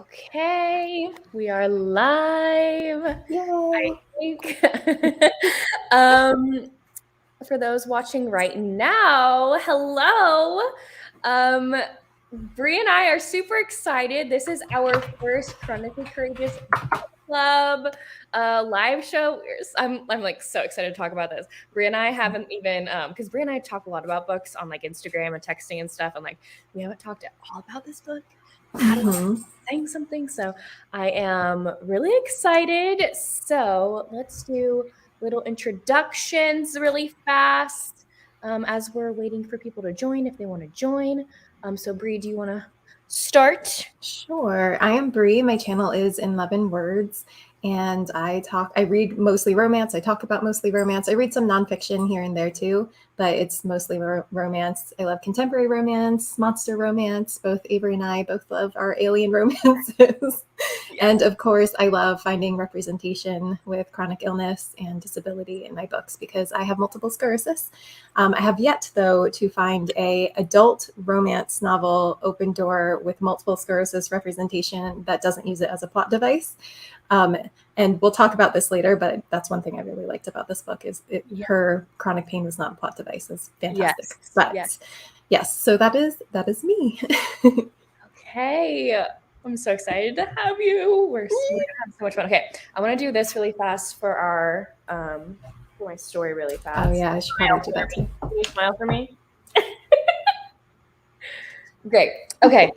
Okay, we are live. I Yay! think for those watching right now, hello. Bree and I are super excited. This is our first Chronically Courageous Book Club live show. I'm like so excited to talk about this. Bree and I haven't even because Bree and I talk a lot about books on like Instagram and texting and stuff, and like we haven't talked at all about this book. Saying something, so I am really excited. So let's do little introductions really fast as we're waiting for people to join if they want to join. So Bree, do you want to start? Sure. I am Bree. My channel is In Love and Words, and I read mostly romance. I talk about mostly romance. I read some nonfiction here and there too, but it's mostly romance. I love contemporary romance, monster romance. Both Avery and I both love our alien romances. And of course, I love finding representation with chronic illness and disability in my books because I have multiple sclerosis. I have yet, though, to find an adult romance novel open door with multiple sclerosis representation that doesn't use it as a plot device. And we'll talk about this later, but that's one thing I really liked about this book is her chronic pain was not a plot device. It's fantastic. Yes. But yes, so that is me. Okay. I'm so excited to have you. We're gonna have so much fun. Okay, I want to do this really fast for our for my story really fast. Oh yeah, I should probably do that too. Can you smile for me? Great. Okay.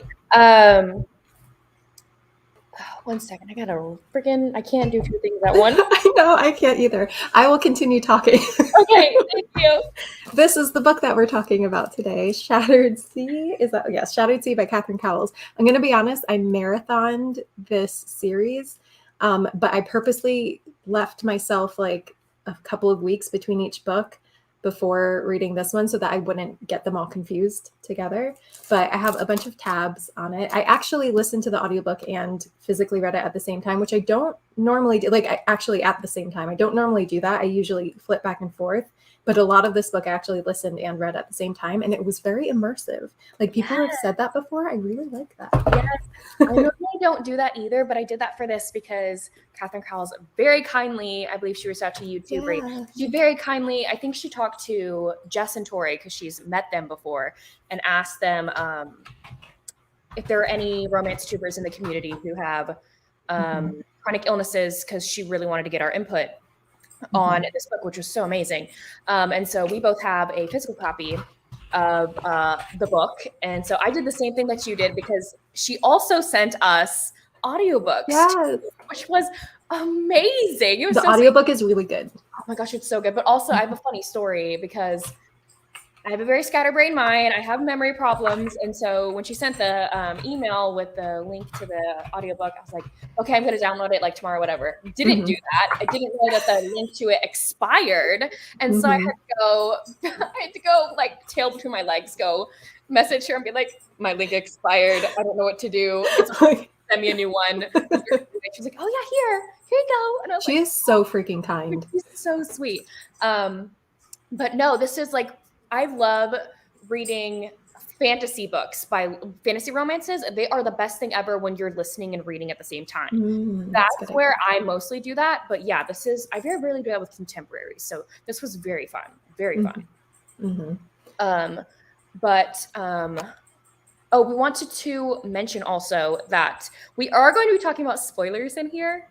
One second. I can't do two things at once. I know, I can't either. I will continue talking. Okay, thank you. This is the book that we're talking about today, Shattered Sea. Yes, Shattered Sea by Catherine Cowles. I'm going to be honest, I marathoned this series, but I purposely left myself like a couple of weeks between each book before reading this one so that I wouldn't get them all confused together. But I have a bunch of tabs on it. I actually listened to the audiobook and physically read it at the same time, which I don't normally do. Actually at the same time. I don't normally do that. I usually flip back and forth. But a lot of this book I actually listened and read at the same time, and it was very immersive. Like people have said that before. I really like that. Yes. I normally don't do that either, but I did that for this because Catherine Cowles very kindly, I believe she reached out to you too, Bree. She very kindly, I think she talked to Jess and Tori because she's met them before and asked them if there are any romance tubers in the community who have chronic illnesses because she really wanted to get our input on this book, which was so amazing. And so we both have a physical copy of the book. And so I did the same thing that you did because she also sent us audiobooks, which was amazing. It was the audiobook is really good. Oh my gosh, it's so good. But also I have a funny story because I have a very scatterbrained mind. I have memory problems. And so when she sent the email with the link to the audiobook, I was like, okay, I'm going to download it like tomorrow, whatever. Didn't do that. I didn't know that the link to it expired. And so I had to go like tail between my legs, go message her and be like, my link expired. I don't know what to do. Send me a new one. She's like, oh yeah, here you go. And I was she is so freaking kind. She's so sweet. But no, this is like, I love reading fantasy books by fantasy romances. They are the best thing ever when you're listening and reading at the same time. That's where I mostly do that. But yeah, I very rarely do that with contemporary. So this was very fun, very fun. We wanted to mention also that we are going to be talking about spoilers in here.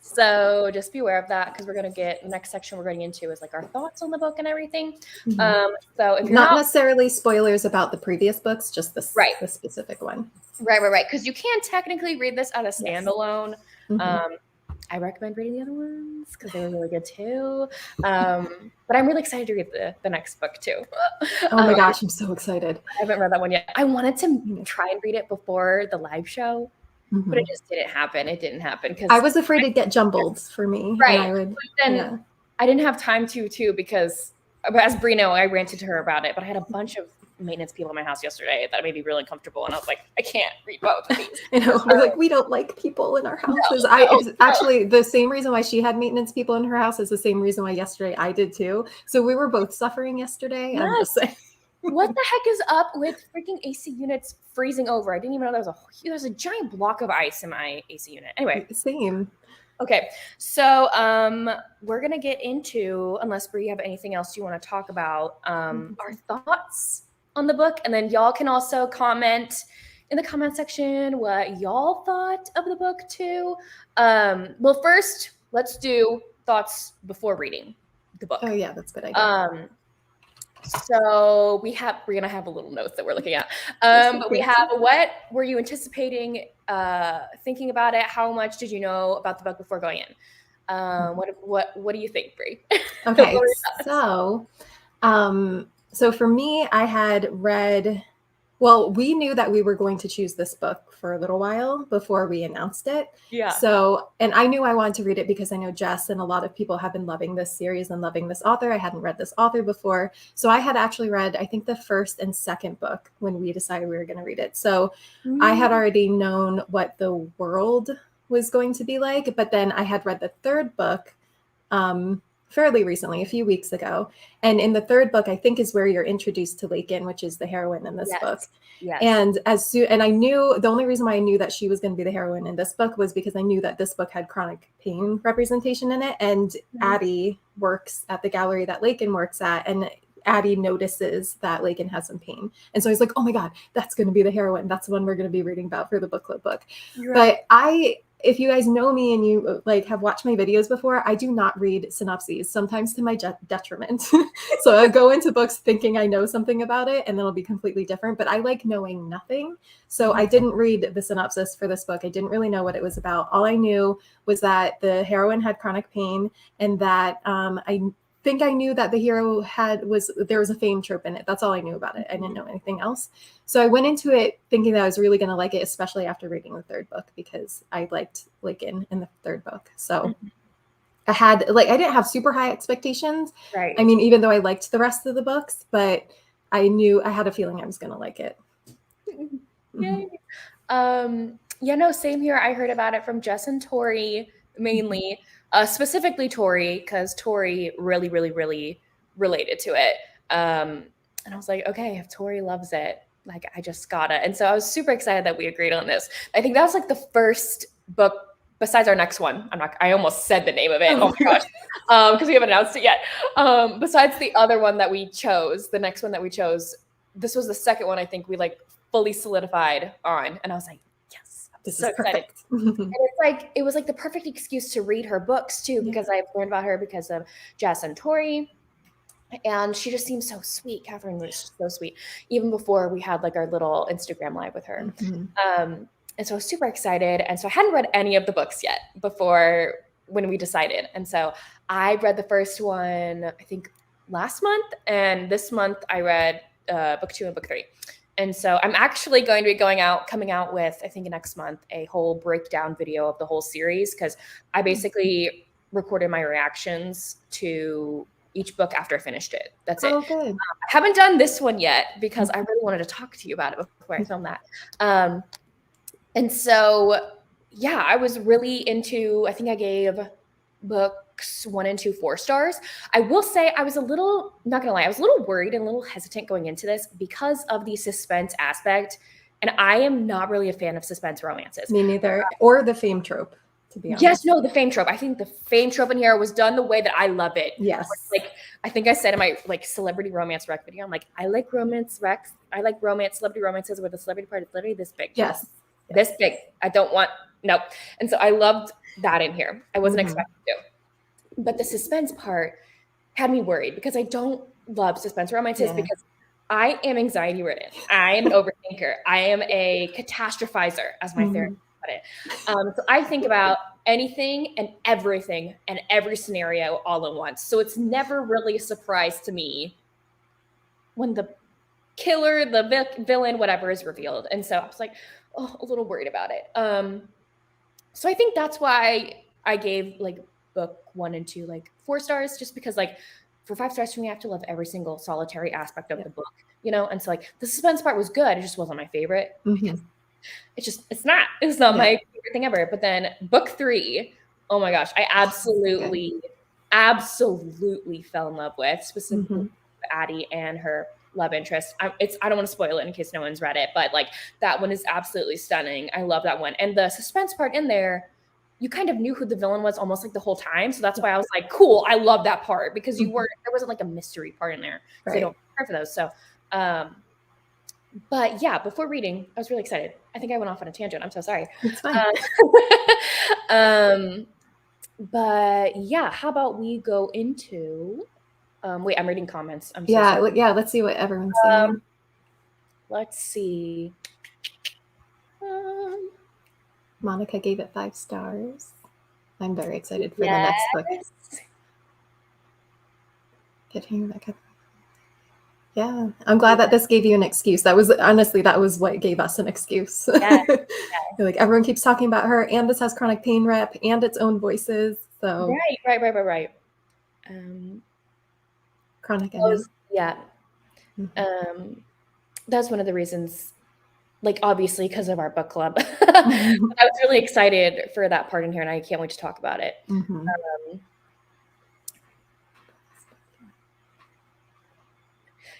So just be aware of that because the next section we're going into is like our thoughts on the book and everything. So if you're not necessarily spoilers about the previous books, just the specific one. Right. Because you can technically read this as a standalone. I recommend reading the other ones because they were really good too. But I'm really excited to read the next book too. Oh my gosh, I'm so excited. I haven't read that one yet. I wanted to try and read it before the live show. But it just didn't happen. It didn't happen because I was afraid it'd get jumbled for me. Right. I didn't have time to because as Bree know, I ranted to her about it, but I had a bunch of maintenance people in my house yesterday that made me really uncomfortable. And I was like, I can't read both of these. We're like, we don't like people in our houses. It's actually the same reason why she had maintenance people in her house is the same reason why yesterday I did too. So we were both suffering yesterday. I'm just saying. What the heck is up with freaking AC units freezing over? I didn't even know there was a giant block of ice in my AC unit. Anyway. Same. Okay, so we're gonna get into, unless Bree, you have anything else you want to talk about, our thoughts on the book, and then y'all can also comment in the comment section what y'all thought of the book too. Well, first, let's do thoughts before reading the book. Oh yeah, that's a good idea. So we're gonna have a little notes that we're looking at. But we have, what were you anticipating, thinking about it? How much did you know about the book before going in? What do you think, Bree? Okay, so for me, I had read. Well, we knew that we were going to choose this book for a little while before we announced it. Yeah. So, and I knew I wanted to read it because I know Jess and a lot of people have been loving this series and loving this author. I hadn't read this author before. So I had actually read, I think, the first and second book when we decided we were going to read it. So I had already known what the world was going to be like, but then I had read the third book fairly recently, a few weeks ago. And in the third book, I think, is where you're introduced to Lakin, which is the heroine in this book. Yes. And I knew, the only reason why I knew that she was going to be the heroine in this book was because I knew that this book had chronic pain representation in it. And Addie works at the gallery that Lakin works at, and Addie notices that Lakin has some pain. And so he's like, oh my God, that's going to be the heroine. That's the one we're going to be reading about for the book club book. But if you guys know me and you like have watched my videos before, I do not read synopses, sometimes to my detriment. So I go into books thinking I know something about it, and then it'll be completely different. But I like knowing nothing. So I didn't read the synopsis for this book. I didn't really know what it was about. All I knew was that the heroine had chronic pain, and that I think I knew that the hero there was a fame trope in it. That's all I knew about it. I didn't know anything else. So I went into it thinking that I was really going to like it, especially after reading the third book, because I liked Lakin in the third book. So I didn't have super high expectations. Right. I mean, even though I liked the rest of the books, but I had a feeling I was going to like it. Yay. Yeah, no, same here. I heard about it from Jess and Tori mainly. Specifically Tori, because Tori really, really, really related to it. And I was like, okay, if Tori loves it, like, I just gotta. And so I was super excited that we agreed on this. I think that was like the first book besides our next one. I almost said the name of it. Oh my gosh. Because we haven't announced it yet. Besides the other one that we chose, the next one that we chose, this was the second one I think we like fully solidified on. And I was like, this so is perfect. And it was like the perfect excuse to read her books too, because I've learned about her because of Jess and Tori. And she just seems so sweet. Catherine was just so sweet, even before we had like our little Instagram live with her. And so I was super excited. And so I hadn't read any of the books yet before when we decided. And so I read the first one, I think last month. And this month I read book 2 and book 3. And so I'm actually going to be coming out with, I think next month, a whole breakdown video of the whole series, because I basically recorded my reactions to each book after I finished it. That's it. Good. I haven't done this one yet because I really wanted to talk to you about it before I filmed that. And so, yeah, I was really into, I think I gave books 1 and 2 4 stars. I will say I was a little, not gonna lie, I was a little worried and a little hesitant going into this because of the suspense aspect. And I am not really a fan of suspense romances. Me neither. Or the fame trope, to be honest. Yes, no, the fame trope. I think the fame trope in here was done the way that I love it. Yes. Like, I think I said in my like celebrity romance rec video, I'm like, I like romance recs. I like celebrity romances where the celebrity part is literally this big. Yes. This big. I don't want, no. And so I loved that in here. I wasn't expecting to. But the suspense part had me worried because I don't love suspense romances because I am anxiety ridden. I am an overthinker. I am a catastrophizer, as my therapist put it. So I think about anything and everything and every scenario all at once. So it's never really a surprise to me when the killer, the villain, whatever is revealed. And so I was like, a little worried about it. So I think that's why I gave like book 1 and 2 like 4 stars, just because like for 5 stars for me, I have to love every single solitary aspect of the book, you know? And so like the suspense part was good. It just wasn't my favorite. Because it's not my favorite thing ever. But then book 3, oh my gosh, I absolutely fell in love with, specifically Addie and her love interest. I don't want to spoil it in case no one's read it, but like that one is absolutely stunning. I love that one. And the suspense part in there, you kind of knew who the villain was almost like the whole time. So that's why I was like, cool. I love that part because there wasn't like a mystery part in there. Right. They don't prepare for those. So, but yeah, before reading, I was really excited. I think I went off on a tangent. I'm so sorry. It's fine. But yeah, how about we go into, wait, I'm reading comments. I'm so yeah. sorry. Yeah. Let's see what everyone's saying. Let's see. Monica gave it 5 stars. I'm very excited for the next book. Yeah, I'm glad that this gave you an excuse. That was what gave us an excuse. Yes. Like everyone keeps talking about her, and this has chronic pain rep and its own voices. So right. Chronic. Yeah. That's one of the reasons. Like, obviously, because of our book club. I was really excited for that part in here, and I can't wait to talk about it.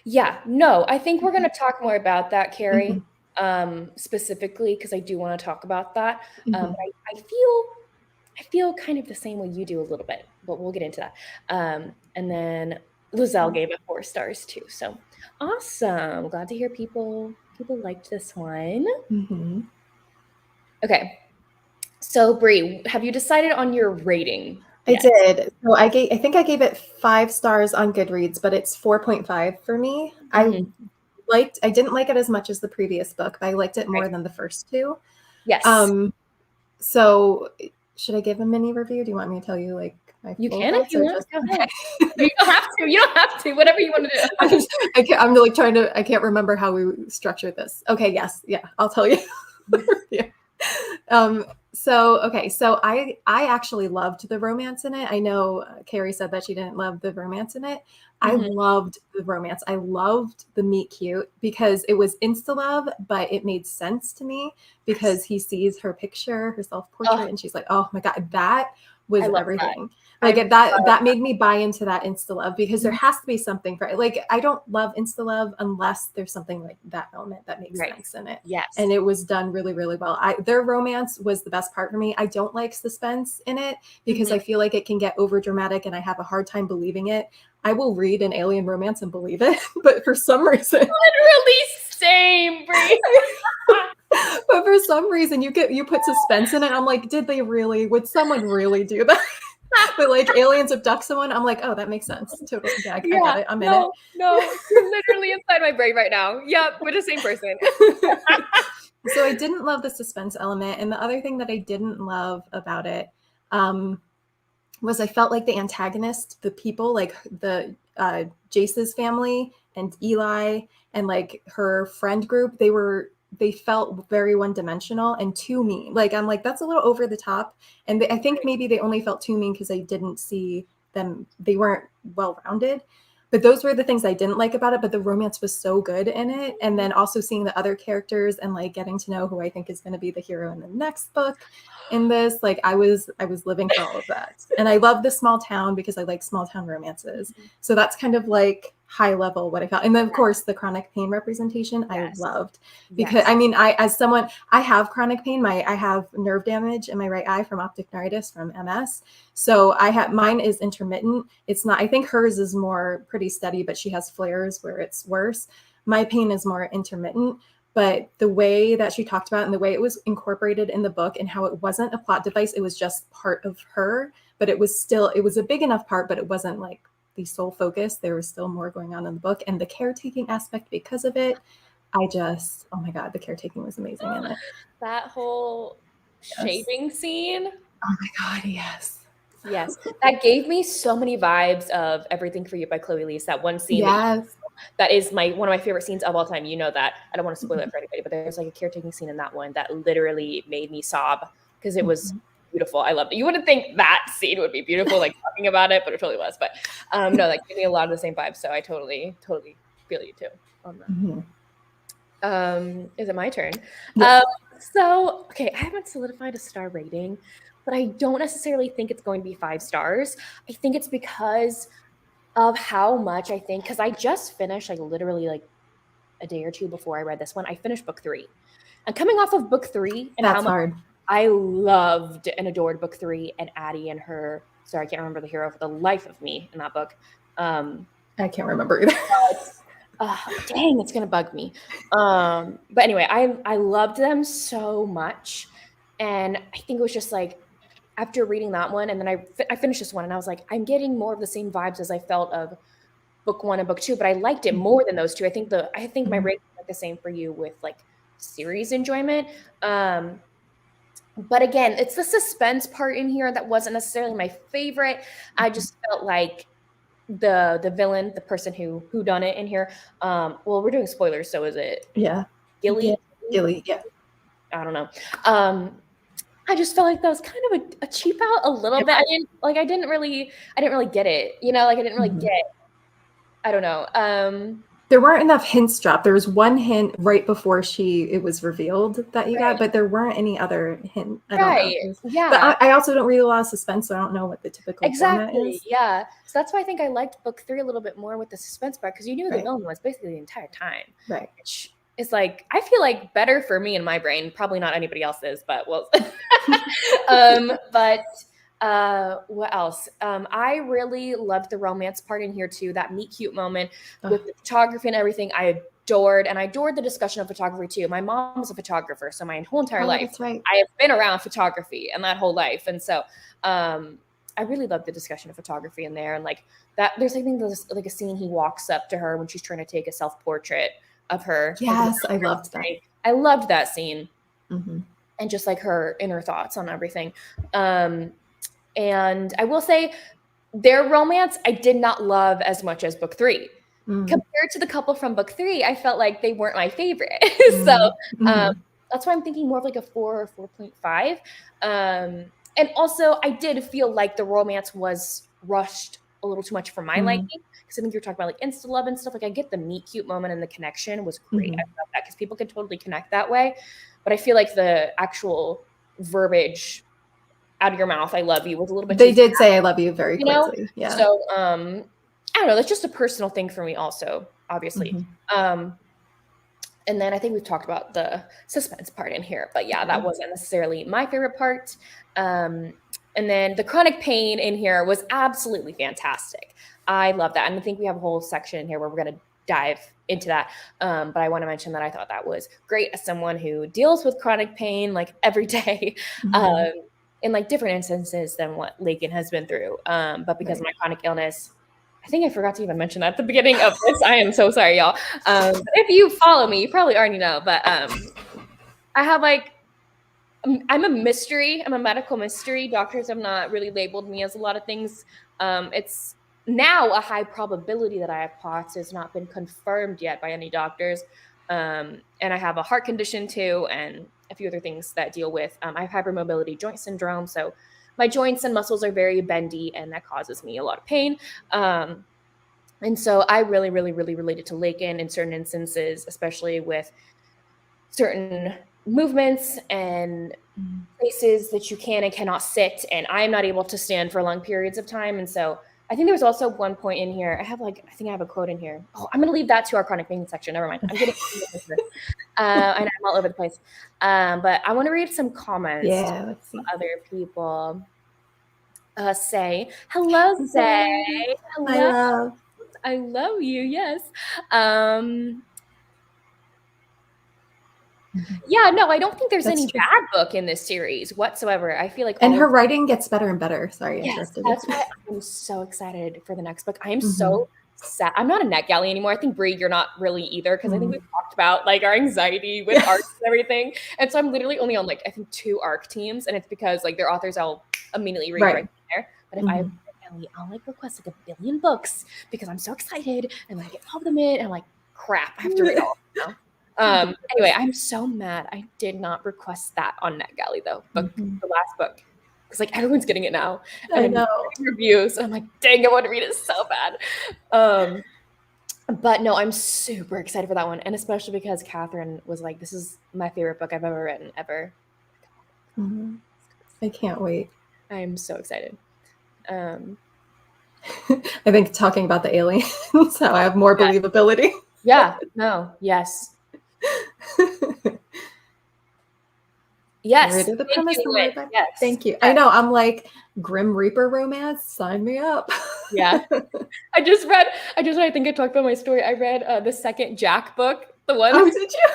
Yeah, no, I think we're going to talk more about that, Carrie, specifically, because I do want to talk about that. I feel kind of the same way you do a little bit, but we'll get into that. And then Lizelle gave it 4 stars, too. So, awesome. Glad to hear people liked this one. Okay. So Bree, have you decided on your rating? I did. So I think I gave it 5 stars on Goodreads, but it's 4.5 for me. I didn't like it as much as the previous book, but I liked it more than the first 2. Yes. So should I give a mini review? Do you want me to tell you like my You can if you want. Go ahead. You don't have to. You don't have to. Whatever you want to do. I'm really I can't remember how we structured this. Okay. Yes. Yeah. I'll tell you. Yeah. So I actually loved the romance in it. I know Carrie said that she didn't love the romance in it. I loved the romance. I loved the meet cute because it was insta love, but it made sense to me because he sees her picture, her self-portrait, and she's like, oh my God, that was everything. Like that made me buy into that insta love because there has to be something for it. Like I don't love insta love unless there's something like that element that makes sense in it. Yes. And it was done really, really well. Their romance was the best part for me. I don't like suspense in it because I feel like it can get over dramatic and I have a hard time believing it. I will read an alien romance and believe it, but for some reason, literally same, Bree. But for some reason, you put suspense in it. I'm like, would someone really do that? But like aliens abduct someone, I'm like, oh, that makes sense. Totally. Yeah, I get it. I'm in it. No, you're literally inside my brain right now. Yep, we're the same person. So I didn't love the suspense element. And the other thing that I didn't love about it was I felt like the antagonist, the people, like the Jace's family and Eli and like her friend group, they felt very one-dimensional and too mean. Like, I'm like, that's a little over the top. And I think maybe they only felt too mean because I didn't see them. They weren't well-rounded. But those were the things I didn't like about it. But the romance was so good in it. And then also seeing the other characters and like getting to know who I think is going to be the hero in the next book in this. Like I was living for all of that. And I love the small town because I like small town romances. So that's kind of like high level what I felt. And then of course the chronic pain representation I loved because I mean, I have chronic pain. I have nerve damage in my right eye from optic neuritis from MS. So mine is intermittent. It's not, I think hers is more pretty steady, but she has flares where it's worse. My pain is more intermittent, but the way that she talked about it and the way it was incorporated in the book and how it wasn't a plot device, it was just part of her, but it was a big enough part, but it wasn't like the sole focus. There was still more going on in the book, and the caretaking aspect because of it, oh my God, the caretaking was amazing in it. That whole shaving scene. Oh my God, yes. Yes. That gave me so many vibes of Everything for You by Chloe Leese. That one scene. Yes. That is one of my favorite scenes of all time. You know that. I don't want to spoil it for anybody, but there's like a caretaking scene in that one that literally made me sob because it was beautiful. I loved it. You wouldn't think that scene would be beautiful, like talking about it, but it totally was. But no, that gave me a lot of the same vibes. So I totally feel you too on that. Is it my turn? Yes. So, okay, I haven't solidified a star rating, but I don't necessarily think it's going to be 5 stars. I think it's because of how much I think, because I just finished like literally like a day or two before I read this one, I finished book 3. And coming off of book 3 and That's how much hard. I loved and adored book 3 and Addie and her, sorry, I can't remember the hero for the life of me in that book. I can't remember either. Dang, it's gonna bug me. But anyway, I loved them so much, and I think it was just like after reading that one, and then I finished this one, and I was like, I'm getting more of the same vibes as I felt of book 1 and book 2, but I liked it more than those two. I think my rating is like the same for you with like series enjoyment. But again, it's the suspense part in here that wasn't necessarily my favorite. I just felt like the villain, the person who done it in here. Well, we're doing spoilers, so is it Gilly? Yeah. Gilly, yeah. I don't know. I just felt like that was kind of a cheap out a little bit. I didn't really get it. You know, like I didn't really get. I don't know. There weren't enough hints dropped. There was one hint right before it was revealed that you got, but there weren't any other hint. I don't know. Yeah. But I also don't read a lot of suspense, so I don't know what the typical format is. Yeah. So that's why I think I liked book 3 a little bit more with the suspense part, because you knew the villain was basically the entire time. Right. Which is like, I feel like better for me in my brain. Probably not anybody else's, but well. What else? I really loved the romance part in here too. That meet cute moment with the photography and everything. I adored the discussion of photography too. My mom was a photographer, so my whole entire life, that's right. I have been around photography and that whole life. And so, I really loved the discussion of photography in there. And like that, there's, I think there's like a scene he walks up to her when she's trying to take a self-portrait of her. Yes, I loved that. I loved that scene. Mm-hmm. And just like her inner thoughts on everything. And I will say their romance I did not love as much as book 3. Compared to the couple from book 3, I felt like they weren't my favorite. So that's why I'm thinking more of like a 4 or 4.5. And also I did feel like the romance was rushed a little too much for my liking, because I think you're talking about like insta love and stuff. Like I get the meet cute moment and the connection was great. I love that because people can totally connect that way. But I feel like the actual verbiage out of your mouth, I love you, was a little bit. They did say I love you very quickly. Yeah. So I don't know. That's just a personal thing for me, also, obviously. And then I think we've talked about the suspense part in here, but yeah, that wasn't necessarily my favorite part. And then the chronic pain in here was absolutely fantastic. I love that, and I think we have a whole section in here where we're going to dive into that. But I want to mention that I thought that was great as someone who deals with chronic pain like every day. In like different instances than what Lakin has been through. But because of my chronic illness, I think I forgot to even mention that at the beginning of this. I am so sorry, y'all. If you follow me, you probably already know, but I have like, I'm a mystery. I'm a medical mystery. Doctors have not really labeled me as a lot of things. It's now a high probability that I have POTS. It's not been confirmed yet by any doctors. And I have a heart condition too, and a few other things that deal with, I have hypermobility joint syndrome. So my joints and muscles are very bendy, and that causes me a lot of pain. And so I really, really, really related to Lakin in certain instances, especially with certain movements and places that you can and cannot sit. And I'm not able to stand for long periods of time. And so I think there was also one point in here. I think I have a quote in here. Oh, I'm going to leave that to our chronic pain section. Never mind. I'm getting I'm all over the place. But I want to read some comments. Yeah, let's see. Other people say. Hello, Zay. Hello. I love you. Yes. Yeah, no, I don't think there's any bad book in this series whatsoever. I feel like, and her writing gets better and better. Sorry, I interrupted. That's why I'm so excited for the next book. I am so sad. I'm not a NetGalley anymore. I think Bree, you're not really either, because I think we've talked about like our anxiety with arcs and everything. And so I'm literally only on like I think 2 arc teams, and it's because like their authors I'll immediately read right there. But if I have NetGalley, I'll like request like 1 billion books because I'm so excited and like get all of them in, and I'm like, crap, I have to read all of them now. Anyway, I'm so mad I did not request that on NetGalley though. The last book, because like everyone's getting it now. And I know reviews. And I'm like, dang, I want to read it so bad. But no, I'm super excited for that one, and especially because Catherine was like, "This is my favorite book I've ever written ever." I can't wait. I'm so excited. I think talking about the aliens, how I have more believability. Yeah. No. Yes. Yes. Where did the premise of my book? Yes. Thank you. Yes. I know. I'm like, Grim Reaper romance. Sign me up. Yeah. I just read, I think I talked about my story. I read the second Jack book. The one. Oh, did you?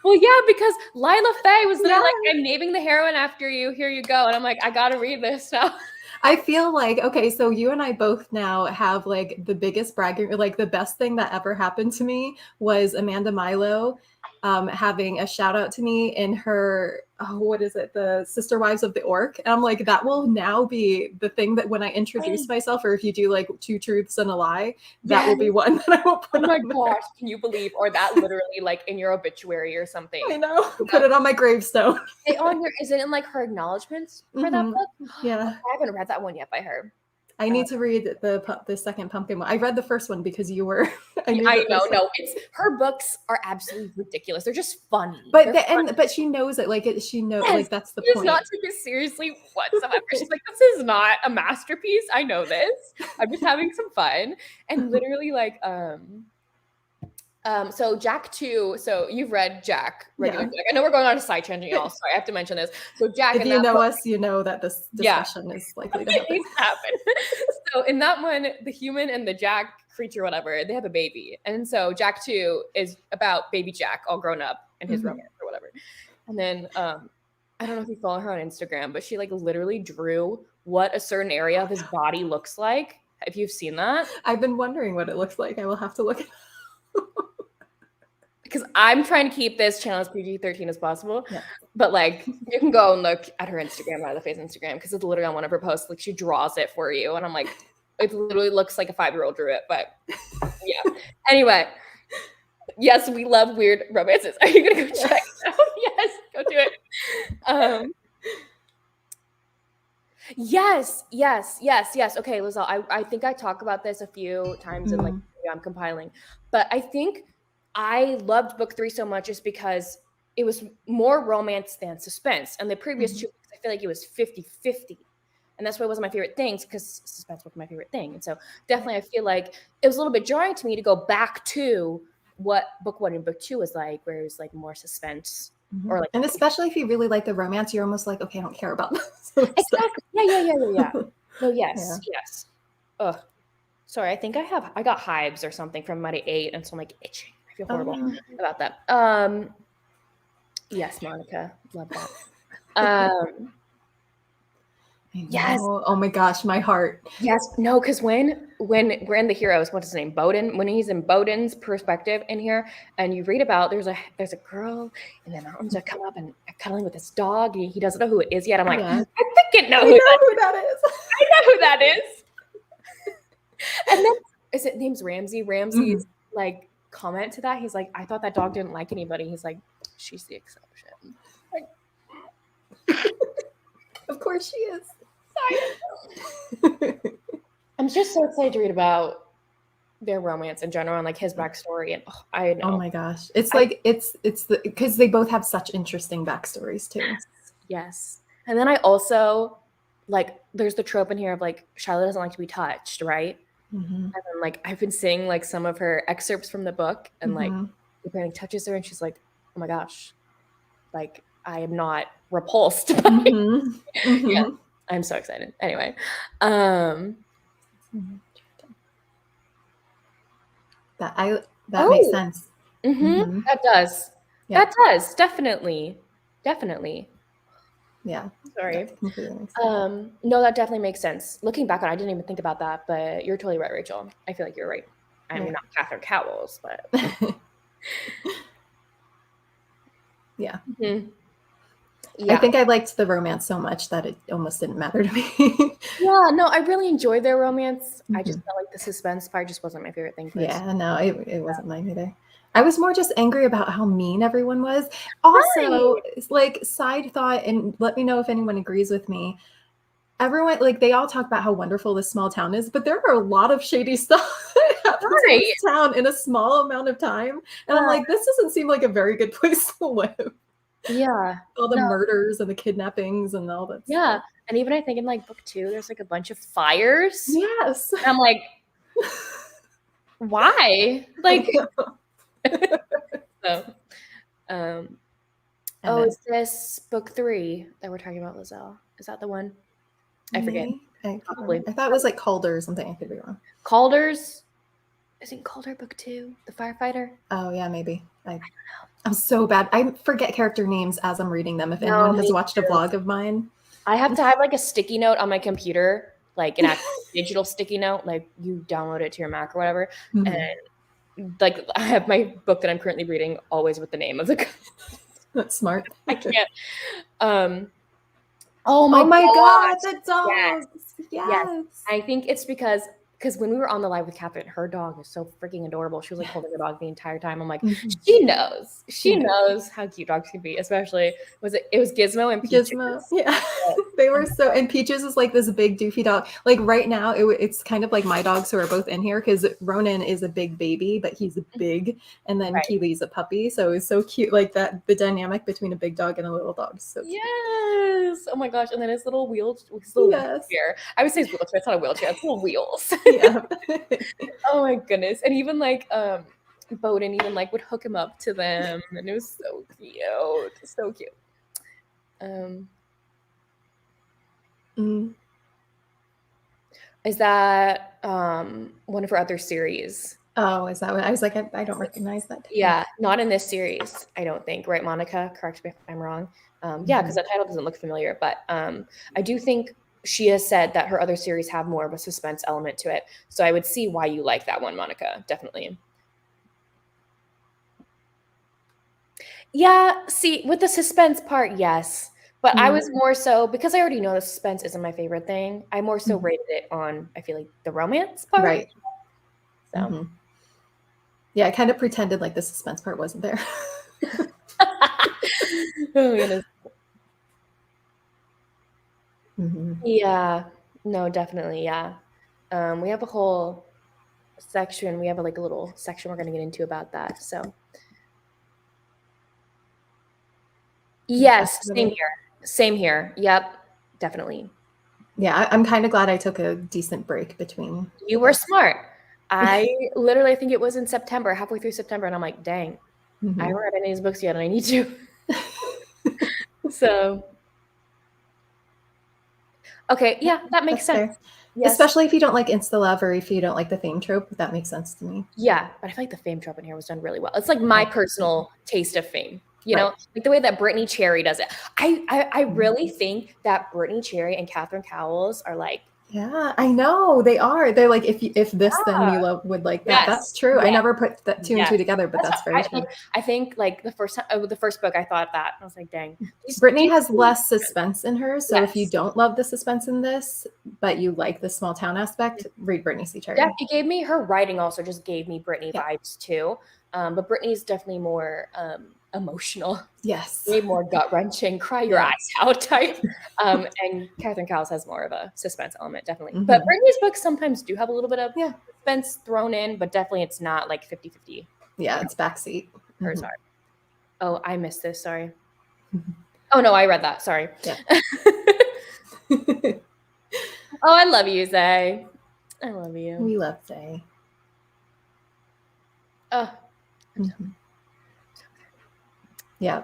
Well, yeah, because Lila Faye was literally Yeah. like, I'm naming the heroine after you. Here you go. And I'm like, I got to read this now. I feel like, okay, so you and I both now have like the biggest bragging, like the best thing that ever happened to me was Amanda Milo having a shout out to me in her, oh, what is it? The Sister Wives of the Orc. And I'm like, that will now be the thing that when I introduce myself, or if you do like 2 truths and a lie, that will be one that I will put on. Oh my on gosh, can you believe? Or that literally like in your obituary or something. I know. Put it on my gravestone. Is it in like her acknowledgments for that book? Yeah. I haven't read that one yet by her. I need to read the second pumpkin one. I read the first one because you were. I know. No, her books are absolutely ridiculous. They're just funny. But but she knows it. Like she knows. Yes, like that's the point. She does not take it seriously whatsoever. She's like, this is not a masterpiece. I know this. I'm just having some fun. And literally, like, so Jack 2, so you've read Jack, regular Jack. I know we're going on a side tangent, y'all. Sorry, I have to mention this. So Jack, if you know us, you know that this discussion is likely to happen. So in that one, the human and the Jack creature, whatever, they have a baby. And so Jack 2 is about baby Jack all grown up and his romance or whatever. And then I don't know if you follow her on Instagram, but she like literally drew what a certain area of his body looks like. If you've seen that. I've been wondering what it looks like. I will have to look at it. Because I'm trying to keep this channel as PG-13 as possible. Yeah. But like you can go and look at her Instagram, out of the face Instagram, because it's literally on one of her posts. Like she draws it for you. And I'm like, it literally looks like a 5-year-old drew it. But yeah. Anyway. Yes, we love weird romances. Are you gonna go check it out? Yes, go do it. Yes. Okay, Lizelle, I think I talk about this a few times and like I'm compiling. But I think I loved book 3 so much just because it was more romance than suspense. And the previous 2 books, I feel like it was 50-50. And that's why it wasn't my favorite things, because suspense was my favorite thing. And so definitely I feel like it was a little bit jarring to me to go back to what book 1 and book 2 was like, where it was like more suspense. Or like, and especially if you really like the romance, you're almost like, okay, I don't care about this. Exactly. Yeah. No, yes. Ugh. Sorry, I think I got hives or something from Mighty 8, and so I'm like itching. I feel horrible about that. Yes, Monica. Love that. Yes. Oh my gosh, my heart. Yes. No, because when we're in the heroes, what's his name? Bowden. When he's in Bowden's perspective in here, and you read about there's a girl in the mountains that come up and cuddling with this dog. He doesn't know who it is yet. I'm like, I freaking know who that is. I know who that is. And then is it name's Ramsey? Ramsey's like comment to that. He's like, I thought that dog didn't like anybody. He's like, she's the exception. Like, of course she is. I'm just so excited to read about their romance in general and like his backstory. And I know. Oh my gosh. It's like it's because they both have such interesting backstories too. Yes. And then I also like there's the trope in here of like Charlotte doesn't like to be touched, right? And then like I've been seeing like some of her excerpts from the book, and like Brandon touches her and she's like, oh my gosh, like I am not repulsed by yeah, I'm so excited. Anyway, that makes sense. That does. Yeah. That does definitely. Yeah. Sorry. No, that definitely makes sense. Looking back on it, I didn't even think about that, but you're totally right, Rachel. I feel like you're right. I mean, not Catherine Cowles, but yeah. I think I liked the romance so much that it almost didn't matter to me. Yeah, no, I really enjoyed their romance. I just felt like the suspense part just wasn't my favorite thing. Yeah, no, it wasn't mine either. I was more just angry about how mean everyone was. Also, like side thought, and let me know if anyone agrees with me. Everyone, like they all talk about how wonderful this small town is, but there are a lot of shady stuff that happens in this town in a small amount of time. And I'm like, this doesn't seem like a very good place to live. Yeah. All the No. murders and the kidnappings and all that Yeah. stuff. And even I think in like book 2, there's like a bunch of fires. Yes. And I'm like, why? Like, so, oh, is this book 3 that we're talking about, Lizelle? Is that the one? I forget. Probably. I thought it was like Calder or something. I could be wrong. Calder's, isn't Calder book 2, the firefighter? Oh yeah, maybe. I don't know. I'm so bad. I forget character names as I'm reading them. If anyone has watched a vlog of mine, I have to have like a sticky note on my computer, like an actual digital sticky note, like you download it to your Mac or whatever. Mhm. And like I have my book that I'm currently reading always with the name of the That's smart. I can't. Oh my God, the dogs. Yes. I think it's because when we were on the live with Catherine, her dog is so freaking adorable. She was like holding the dog the entire time. I'm like, she knows how cute dogs can be, especially it was Gizmo and Peaches. Gizmo. Yeah. They were so, and Peaches is like this big doofy dog. Like right now, it's kind of like my dogs who are both in here because Ronan is a big baby, but he's big, and then Keely's a puppy. So it's so cute, like that the dynamic between a big dog and a little dog. So cute. Yes. Oh my gosh. And then his little Yes. wheelchair. I would say his wheelchair. It's not a wheelchair. It's little wheels. Yeah. Oh my goodness. And even like Bowden even like would hook him up to them, and it was so cute. So cute. Is that one of her other series? Oh, is that what I was like? I don't recognize that. Yeah, not in this series, I don't think. Right, Monica? Correct me if I'm wrong. Yeah, because that title doesn't look familiar, but I do think she has said that her other series have more of a suspense element to it. So I would see why you like that one, Monica. Definitely. Yeah, see, with the suspense part, yes. But I was more so, because I already know the suspense isn't my favorite thing, I more so rated it on, I feel like, the romance part. Right. So. Yeah, I kind of pretended like the suspense part wasn't there. Oh, goodness. Mm-hmm. Yeah, no, definitely, yeah. We have a whole section. We have a little section we're going to get into about that. So, yes, same here. Yep, definitely. Yeah, I'm kind of glad I took a decent break between. You were smart. I literally, I think it was in September, halfway through September, and I'm like, dang, I haven't read any of these books yet, and I need to. So, okay, yeah, that makes sense. Yes. Especially if you don't like insta love or if you don't like the fame trope, that makes sense to me. Yeah, but I feel like the fame trope in here was done really well. It's like my personal taste of fame. You know, like the way that Brittany Cherry does it. I really think that Brittany Cherry and Catherine Cowles are like. Yeah, I know they are. They're like, if this, then Mila would like that. Yes. That's true. Yes. I never put that two and two together, but that's very true. I think like the first book, I thought that I was like, dang. Brittany has less suspense in her, so if you don't love the suspense in this, but you like the small town aspect, read Brittany C. Cherry. Yeah, it gave me her writing. Also, just gave me Brittany vibes too. But Brittany's definitely more emotional. Yes. Way more gut-wrenching, cry your eyes out type. And Catherine Cowles has more of a suspense element, definitely. But Brittany's books sometimes do have a little bit of suspense thrown in, but definitely it's not like 50-50. Yeah, it's backseat. Hers are. Oh, I missed this. Sorry. Oh, no, I read that. Sorry. Yeah. Oh, I love you, Zay. I love you. We love Zay. Oh. Yeah.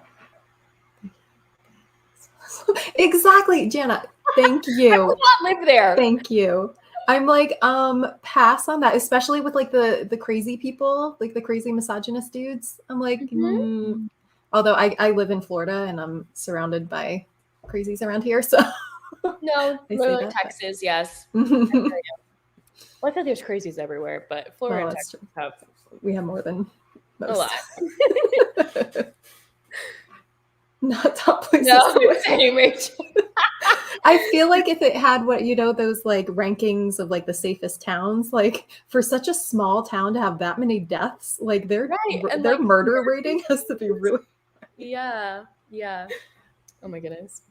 Exactly, Jana. Thank you. I would not live there. Thank you. I'm like, pass on that, especially with like the crazy people, like the crazy misogynist dudes. I'm like, although I live in Florida and I'm surrounded by crazies around here, so no, literally Texas, yes. I thought there's crazies everywhere, but Florida and Texas we have more than most. A lot. Not top places. No, same Rachel. I feel like if it had those like rankings of like the safest towns, like for such a small town to have that many deaths, like their like, murder rating has to be really high. Yeah. Oh my goodness.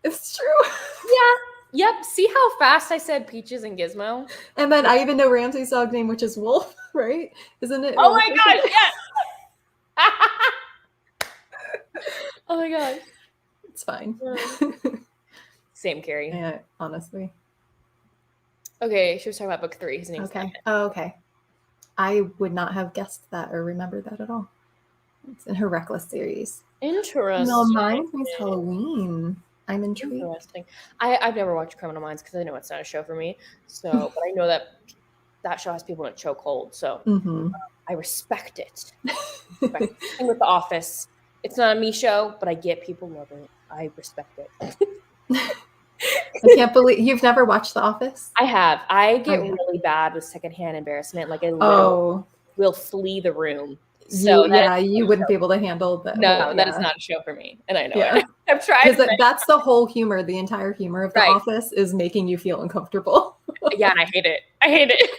It's true. Yeah. Yep. See how fast I said Peaches and Gizmo? And then I even know Ramsey's dog name, which is Wolf, right? Isn't it? Oh my gosh, yes. Oh my gosh. It's fine. Same, Carrie. Yeah, honestly. Okay, she was talking about book 3. His name's Okay. Oh, okay. I would not have guessed that or remembered that at all. It's in her Reckless series. Interesting. No, mine means Halloween. I'm intrigued. Interesting. I've never watched Criminal Minds because I know it's not a show for me. So, but I know that show has people in a chokehold. So I respect it. And with The Office, it's not a me show, but I get people love it. I respect it. I can't believe you've never watched The Office. I have. I get really bad with secondhand embarrassment. Like I literally will flee the room. So you wouldn't be able to handle that. No, that is not a show for me, and I know it. I've tried. Because that's the whole humor. The entire humor of The Office is making you feel uncomfortable. Yeah, and I hate it. I hate it.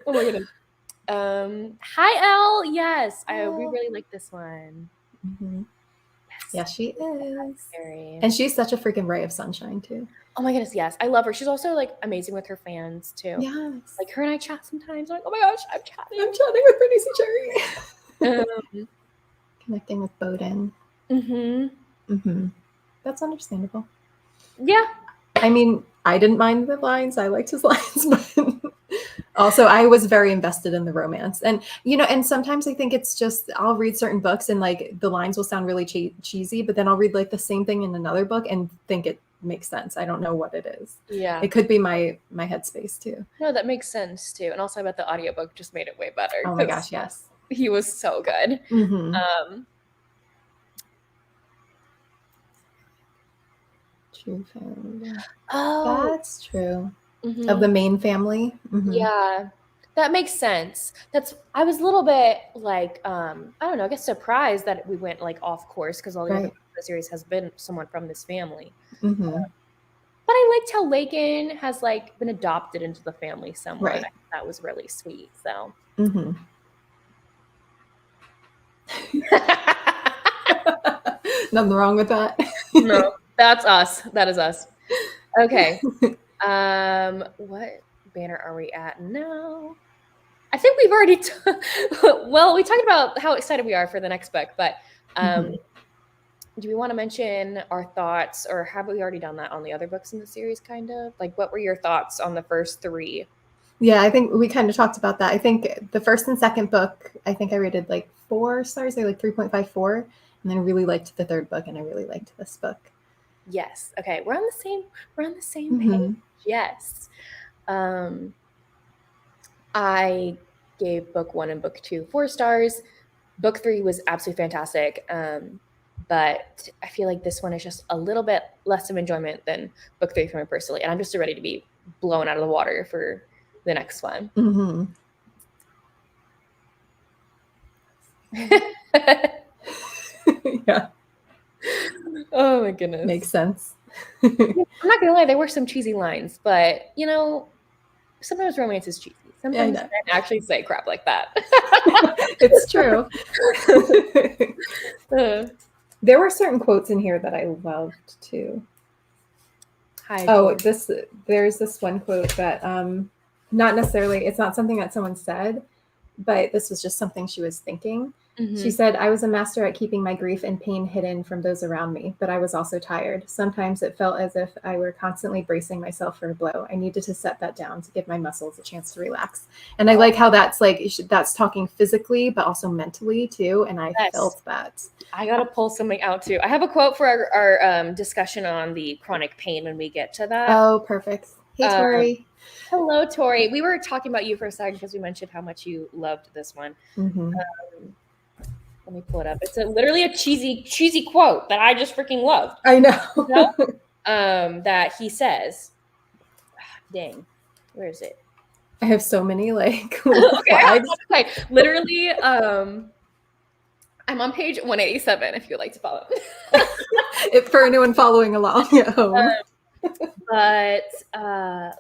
Oh my goodness. Hi, Elle. Yes, we really like this one. Yes, she is. And she's such a freaking ray of sunshine too. Oh my goodness, yes. I love her. She's also like amazing with her fans too. Yes. Like her and I chat sometimes. I'm like, oh my gosh, I'm chatting with Brittany Cherry. Connecting with Bowden. That's understandable. Yeah. I mean, I didn't mind the lines. I liked his lines, but also I was very invested in the romance. And, and sometimes I think it's just, I'll read certain books and like the lines will sound really cheesy, but then I'll read like the same thing in another book and think it makes sense. I don't know what it is. Yeah. It could be my headspace too. No, that makes sense too. And also I bet the audiobook just made it way better. Oh my gosh, yes. He was so good. True family. Oh, that's true. Of the main family. Yeah, that makes sense. I was a little bit like, I don't know, I guess surprised that we went like off course because all the other series has been someone from this family. But I liked how Lakin has like been adopted into the family somewhat. Right. That was really sweet. So. Nothing wrong with that. No, that's us. That is us. Okay. What banner are we at now? I think we've already well, we talked about how excited we are for the next book, but do we want to mention our thoughts, or have we already done that on the other books in the series, kind of? Like, what were your thoughts on the first 3? Yeah, I think we kind of talked about that. I think the first and second book, I think I rated like 4 stars, like 3.54, and then I really liked the third book, and I really liked this book. Yes. Okay. We're on the same page. Yes. I gave book 1 and book 2 4 stars. Book 3 was absolutely fantastic. But I feel like this one is just a little bit less of enjoyment than book 3 for me personally. And I'm just ready to be blown out of the water for the next one. Yeah. Oh my goodness. Makes sense. I'm not gonna lie, there were some cheesy lines, but sometimes romance is cheesy. Sometimes you can actually say crap like that. It's true. There were certain quotes in here that I loved too. There's this one quote that not necessarily, it's not something that someone said, but this was just something she was thinking. She said, "I was a master at keeping my grief and pain hidden from those around me, but I was also tired. Sometimes it felt as if I were constantly bracing myself for a blow. I needed to set that down to give my muscles a chance to relax." And I like how that's talking physically, but also mentally too. And I felt that. I got to pull something out too. I have a quote for our discussion on the chronic pain when we get to that. Oh, perfect. Hey, Tori. Hello, Tori. We were talking about you for a second because we mentioned how much you loved this one. Let me pull it up. It's literally a cheesy quote that I just freaking loved. I know. That he says, dang, where is it? I have so many okay. Literally, I'm on page 187 if you'd like to follow. For anyone following along at home. But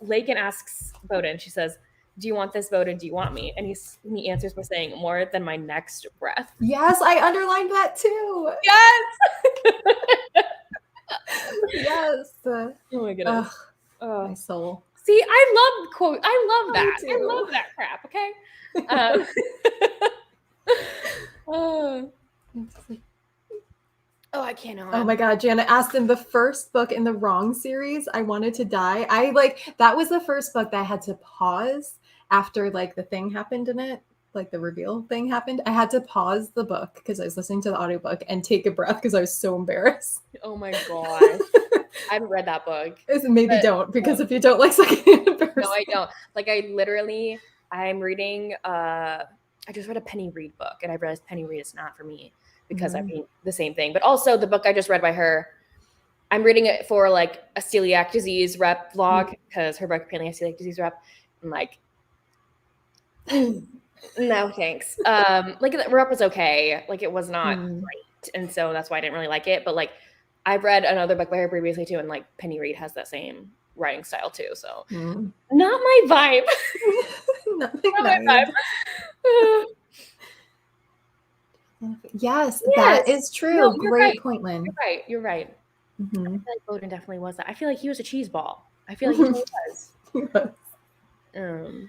Lakin asks Bowden, she says, "Do you want this, Bowden? Do you want me?" And he answers by saying, "More than my next breath." Yes, I underlined that too. Yes. Yes. Oh my goodness. My soul. See, I love that. I love that crap. Okay. Oh, I can't. Oh my God, Janet Aston, the first book in the Wrong series, I Wanted to Die. That was the first book that I had to pause after like the thing happened in it, like the reveal thing happened. I had to pause the book because I was listening to the audiobook and take a breath because I was so embarrassed. Oh my gosh. I haven't read that book. Maybe don't, because if you don't like secondhand embarrassment. No, I don't. Like I'm reading I just read a Penny Reed book and I realized Penny Reed is not for me because I mean the same thing. But also the book I just read by her, I'm reading it for like a celiac disease rep vlog because her book apparently has celiac disease rep. I'm like, no thanks. Like the rep was okay. Like it was not great. And so that's why I didn't really like it. But like I've read another book by her previously too, and like Penny Reed has that same writing style too. So not my vibe. Not my vibe. Yes, that is true. No, great point, Lynn. You're right. I feel like Bowden definitely was that. I feel like he was a cheese ball. I feel like he totally was. He was.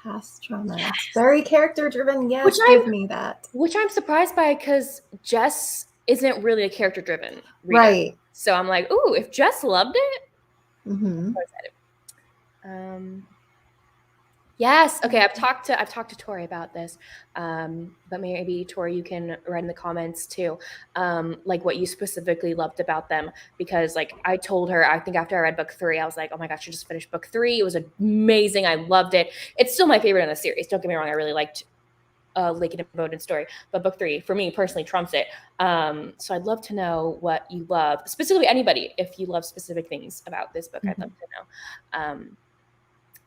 Past trauma. Very character driven. Yes, give me that. Which I'm surprised by because Jess isn't really a character driven reader. Right. So I'm like, ooh, if Jess loved it, I'm so excited. Yes. Okay. I've talked to Tori about this. But maybe Tori, you can write in the comments too, like what you specifically loved about them. Because like I told her, I think after I read book 3, I was like, oh my gosh, I just finished book 3. It was amazing. I loved it. It's still my favorite in the series. Don't get me wrong. I really liked Lincoln and Bowden's story, but book 3 for me personally trumps it. So I'd love to know what you love, specifically anybody. If you love specific things about this book, I'd love to know.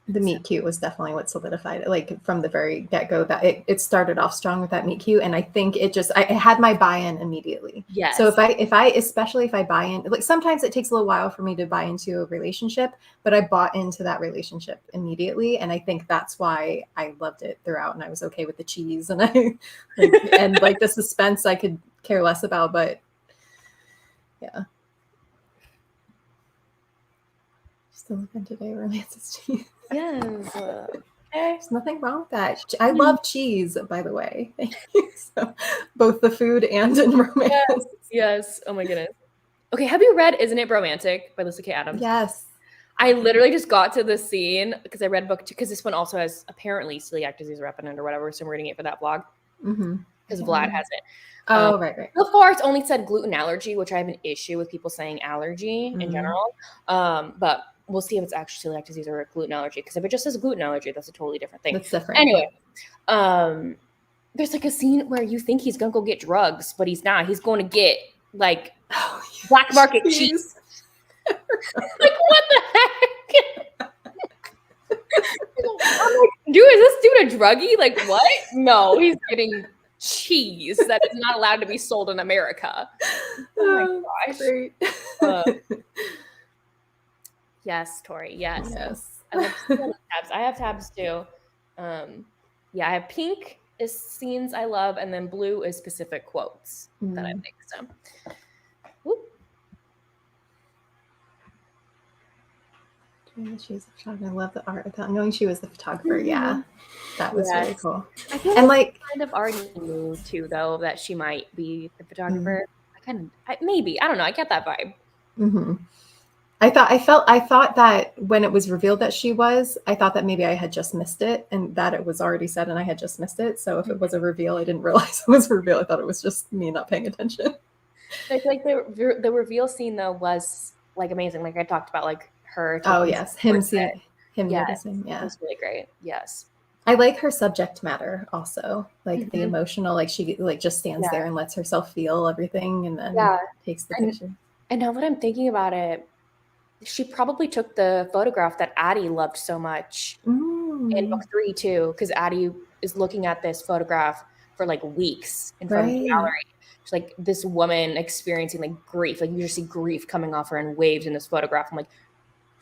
The meet cute was definitely what solidified it, like from the very get-go, that it started off strong with that meet cute, and I think it had my buy-in immediately. Yes. So especially if I buy in, like sometimes it takes a little while for me to buy into a relationship, but I bought into that relationship immediately, and I think that's why I loved it throughout, and I was okay with the cheese, and and like the suspense I could care less about, but yeah. Still looking today, romance is cheese. Yes. There's nothing wrong with that. I love cheese, by the way. Thank you. So, both the food and in romance. Yes. Oh my goodness. Okay. Have you read Isn't It Bromantic by Lisa K. Adams? Yes. I literally just got to the scene because I read book 2, because this one also has apparently celiac disease reppinant or whatever. So I'm reading it for that blog because Vlad has it. Oh, right. So far, it's only said gluten allergy, which I have an issue with people saying allergy in general. But we'll see if it's actually celiac disease or a gluten allergy. Because if it just says gluten allergy, that's a totally different thing. That's different. Anyway, there's like a scene where you think he's gonna go get drugs, but he's not. He's going to get like black market cheese. Like what the heck? I'm like, dude, is this dude a druggie? Like what? No, he's getting cheese that is not allowed to be sold in America. Oh my gosh. Great. Yes, Tori. Yes. I love tabs. I have tabs too. Yeah, I have pink is scenes I love, and then blue is specific quotes that I think. So, she's a photographer. I love the art without knowing she was the photographer. Yeah, that was really cool. I feel like kind of already knew too, though, that she might be the photographer. Maybe I don't know. I get that vibe. I thought that when it was revealed that she was, I thought that maybe I had just missed it and that it was already said and I had just missed it. So if it was a reveal, I didn't realize it was a reveal. I thought it was just me not paying attention. I feel like the reveal scene though was like amazing. Like I talked about like her. Oh yes, him noticing. Yeah, it was really great. Yes. I like her subject matter also, like the emotional, like she like just stands there and lets herself feel everything and then takes the picture. And now that I'm thinking about it, she probably took the photograph that Addie loved so much in book 3 too, because Addie is looking at this photograph for like weeks in front of the gallery. It's like this woman experiencing like grief, like you just see grief coming off her in waves in this photograph. I'm like,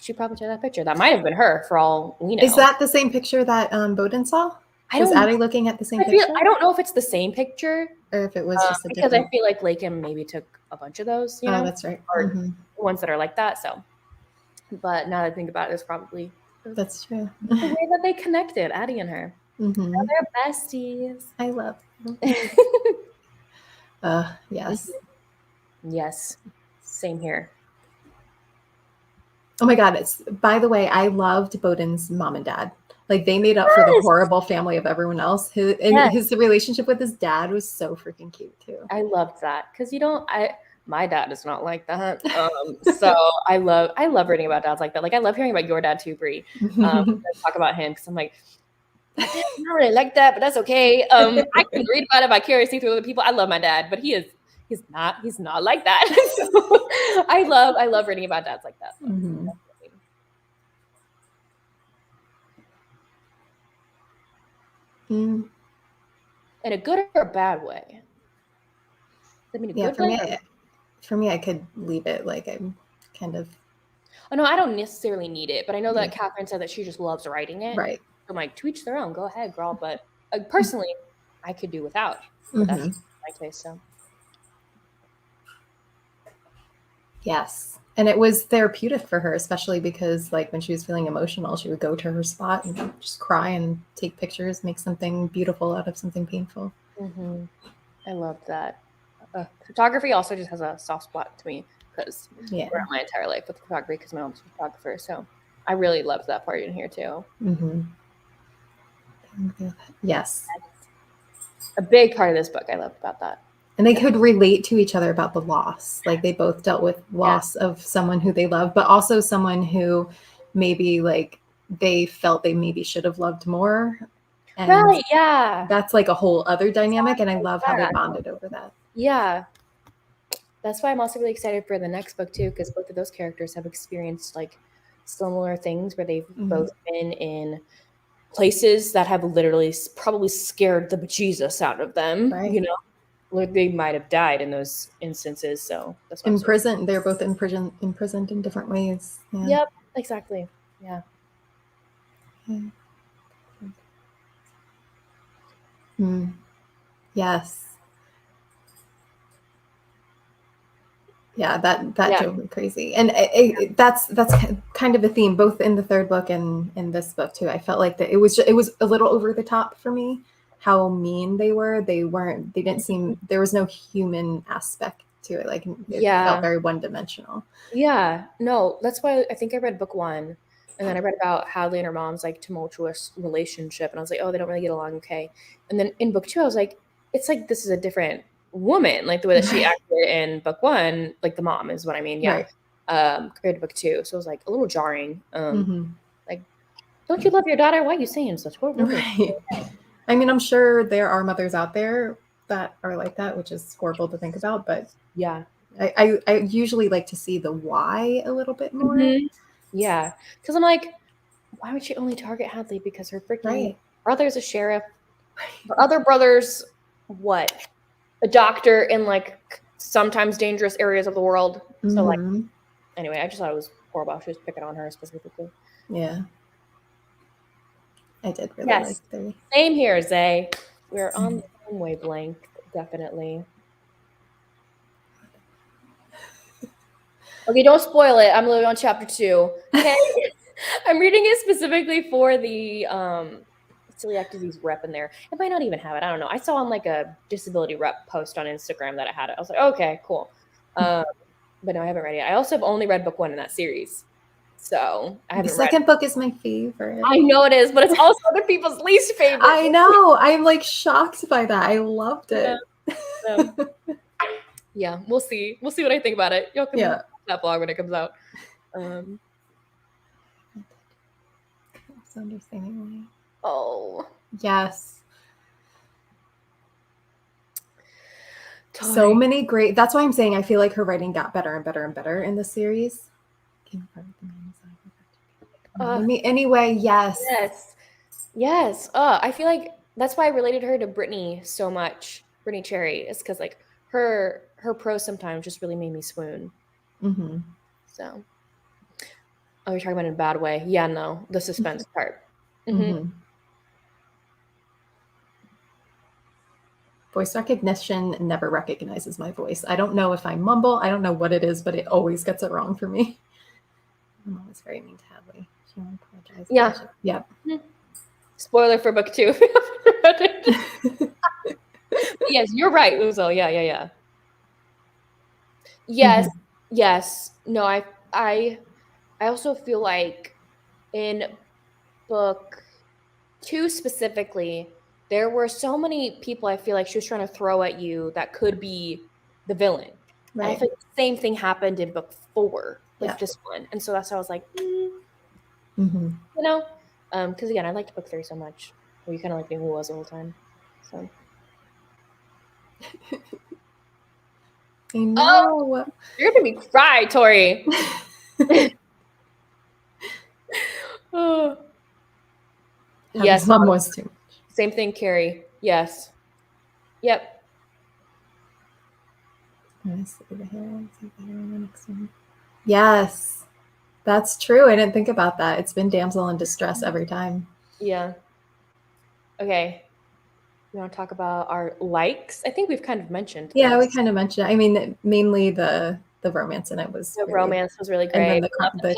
she probably took that picture. That might have been her for all we know. Is that the same picture that Bowden saw? Was Addie looking at the same picture? I don't know if it's the same picture or if it was just a because I feel like Lakem maybe took a bunch of those. You know? That's right. Or ones that are like that. So. But now that I think about it, it's probably that's true. The way that they connected, Addie and her. Now they're besties. I love them. Yes. Yes. Same here. Oh my God. By the way, I loved Bowden's mom and dad. Like they made up for the horrible family of everyone else. His relationship with his dad was so freaking cute too. I loved that because my dad is not like that. So I love reading about dads like that. Like I love hearing about your dad too, Bree. Talk about him because I'm like, my dad's not really like that, but that's okay. I can read about it vicariously through other people. I love my dad, but he's not like that. So I love reading about dads like that. Mm-hmm. In a good or a bad way? I mean, for me, I could leave it. Like I'm kind of. Oh no, I don't necessarily need it, but I know that Catherine said that she just loves writing it. Right. I'm like, to each their own. Go ahead, girl. But personally, I could do without. But that's my taste. So. Yes. And it was therapeutic for her, especially because like when she was feeling emotional, she would go to her spot and just cry and take pictures, make something beautiful out of something painful. Mm-hmm. I love that. Photography also just has a soft spot to me because throughout my entire life with photography because my mom's a photographer. So I really loved that part in here too. Mm-hmm. Yes. That's a big part of this book I loved about that. And they could relate to each other about the loss. Like they both dealt with loss of someone who they love, but also someone who maybe like they felt they maybe should have loved more. And right, yeah. That's like a whole other dynamic. And I love how they bonded over that. Yeah. That's why I'm also really excited for the next book too, because both of those characters have experienced like similar things where they've both been in places that have literally probably scared the bejesus out of them, you know? Like they might have died in those instances. So that's in prison. They're both imprisoned in different ways. Yeah. Yep, exactly. Yeah. Yes. Yeah, that drove me crazy, and that's kind of a theme both in the third book and in this book too. I felt like that it was a little over the top for me. How mean they were. They didn't seem, there was no human aspect to it. Like it felt very one-dimensional. Yeah, no, that's why I think I read book 1 and then I read about Hadley and her mom's like tumultuous relationship and I was like, oh, they don't really get along. Okay. And then in book 2, I was like, it's like, this is a different woman, like the way that she acted in book 1, like the mom is what I mean. Yeah. Compared to book 2. So it was like a little jarring. Like, don't you love your daughter? Why are you saying such horrible things? I mean, I'm sure there are mothers out there that are like that, which is horrible to think about, but yeah, I usually like to see the why a little bit more. Yeah, because I'm like, why would she only target Hadley? Because her freaking brother's a sheriff. Her other brother's what? A doctor in like sometimes dangerous areas of the world. So like, anyway, I just thought it was horrible. She was picking on her specifically. Yeah. I did really like 3. Same here, Zay. We're on the same wavelength, definitely. Okay, don't spoil it. I'm literally on chapter 2. Okay. I'm reading it specifically for the celiac disease rep in there. It might not even have it. I don't know. I saw on like a disability rep post on Instagram that it had it. I was like, okay, cool. But no, I haven't read it. I also have only read book 1 in that series. So I haven't read. The second book is my favorite. I know it is, but it's also other people's least favorite. I know. I'm like shocked by that. I loved it. Yeah, we'll see. We'll see what I think about it. Y'all can watch that vlog when it comes out. Understanding. Oh. Yes. So many great. That's why I'm saying I feel like her writing got better and better and better in the series. Anyway, yes. I feel like that's why I related her to Brittany so much. Brittany Cherry is because like her prose sometimes just really made me swoon. So, oh, you're talking about it in a bad way. Yeah, no, the suspense part. Voice recognition never recognizes my voice. I don't know if I mumble. I don't know what it is, but it always gets it wrong for me. I'm always very mean to Hadley. She won't apologize. Yeah. Spoiler for book 2. Yes, you're right, Uzo. Yeah. Yes, yes. No, I also feel like in book 2 specifically, there were so many people I feel like she was trying to throw at you that could be the villain. And I Right. feel like the same thing happened in book 4 with Yeah. this one. And so that's why I was like, Mm-hmm. you know, because again, I liked book 3 so much. Where you kind of like knew who it was the whole time. So I know. you're gonna make me cry, Tori. Oh. Yes, Mom was too. same thing, Carrie. Yes. Yep. Yes, that's true. I didn't think about that. It's been damsel in distress every time. Yeah. Okay. You want to talk about our likes? I think we've kind of mentioned. Yeah, we kind of mentioned it. I mean, mainly the romance in it was The really, romance was really and great. then the chronic thing.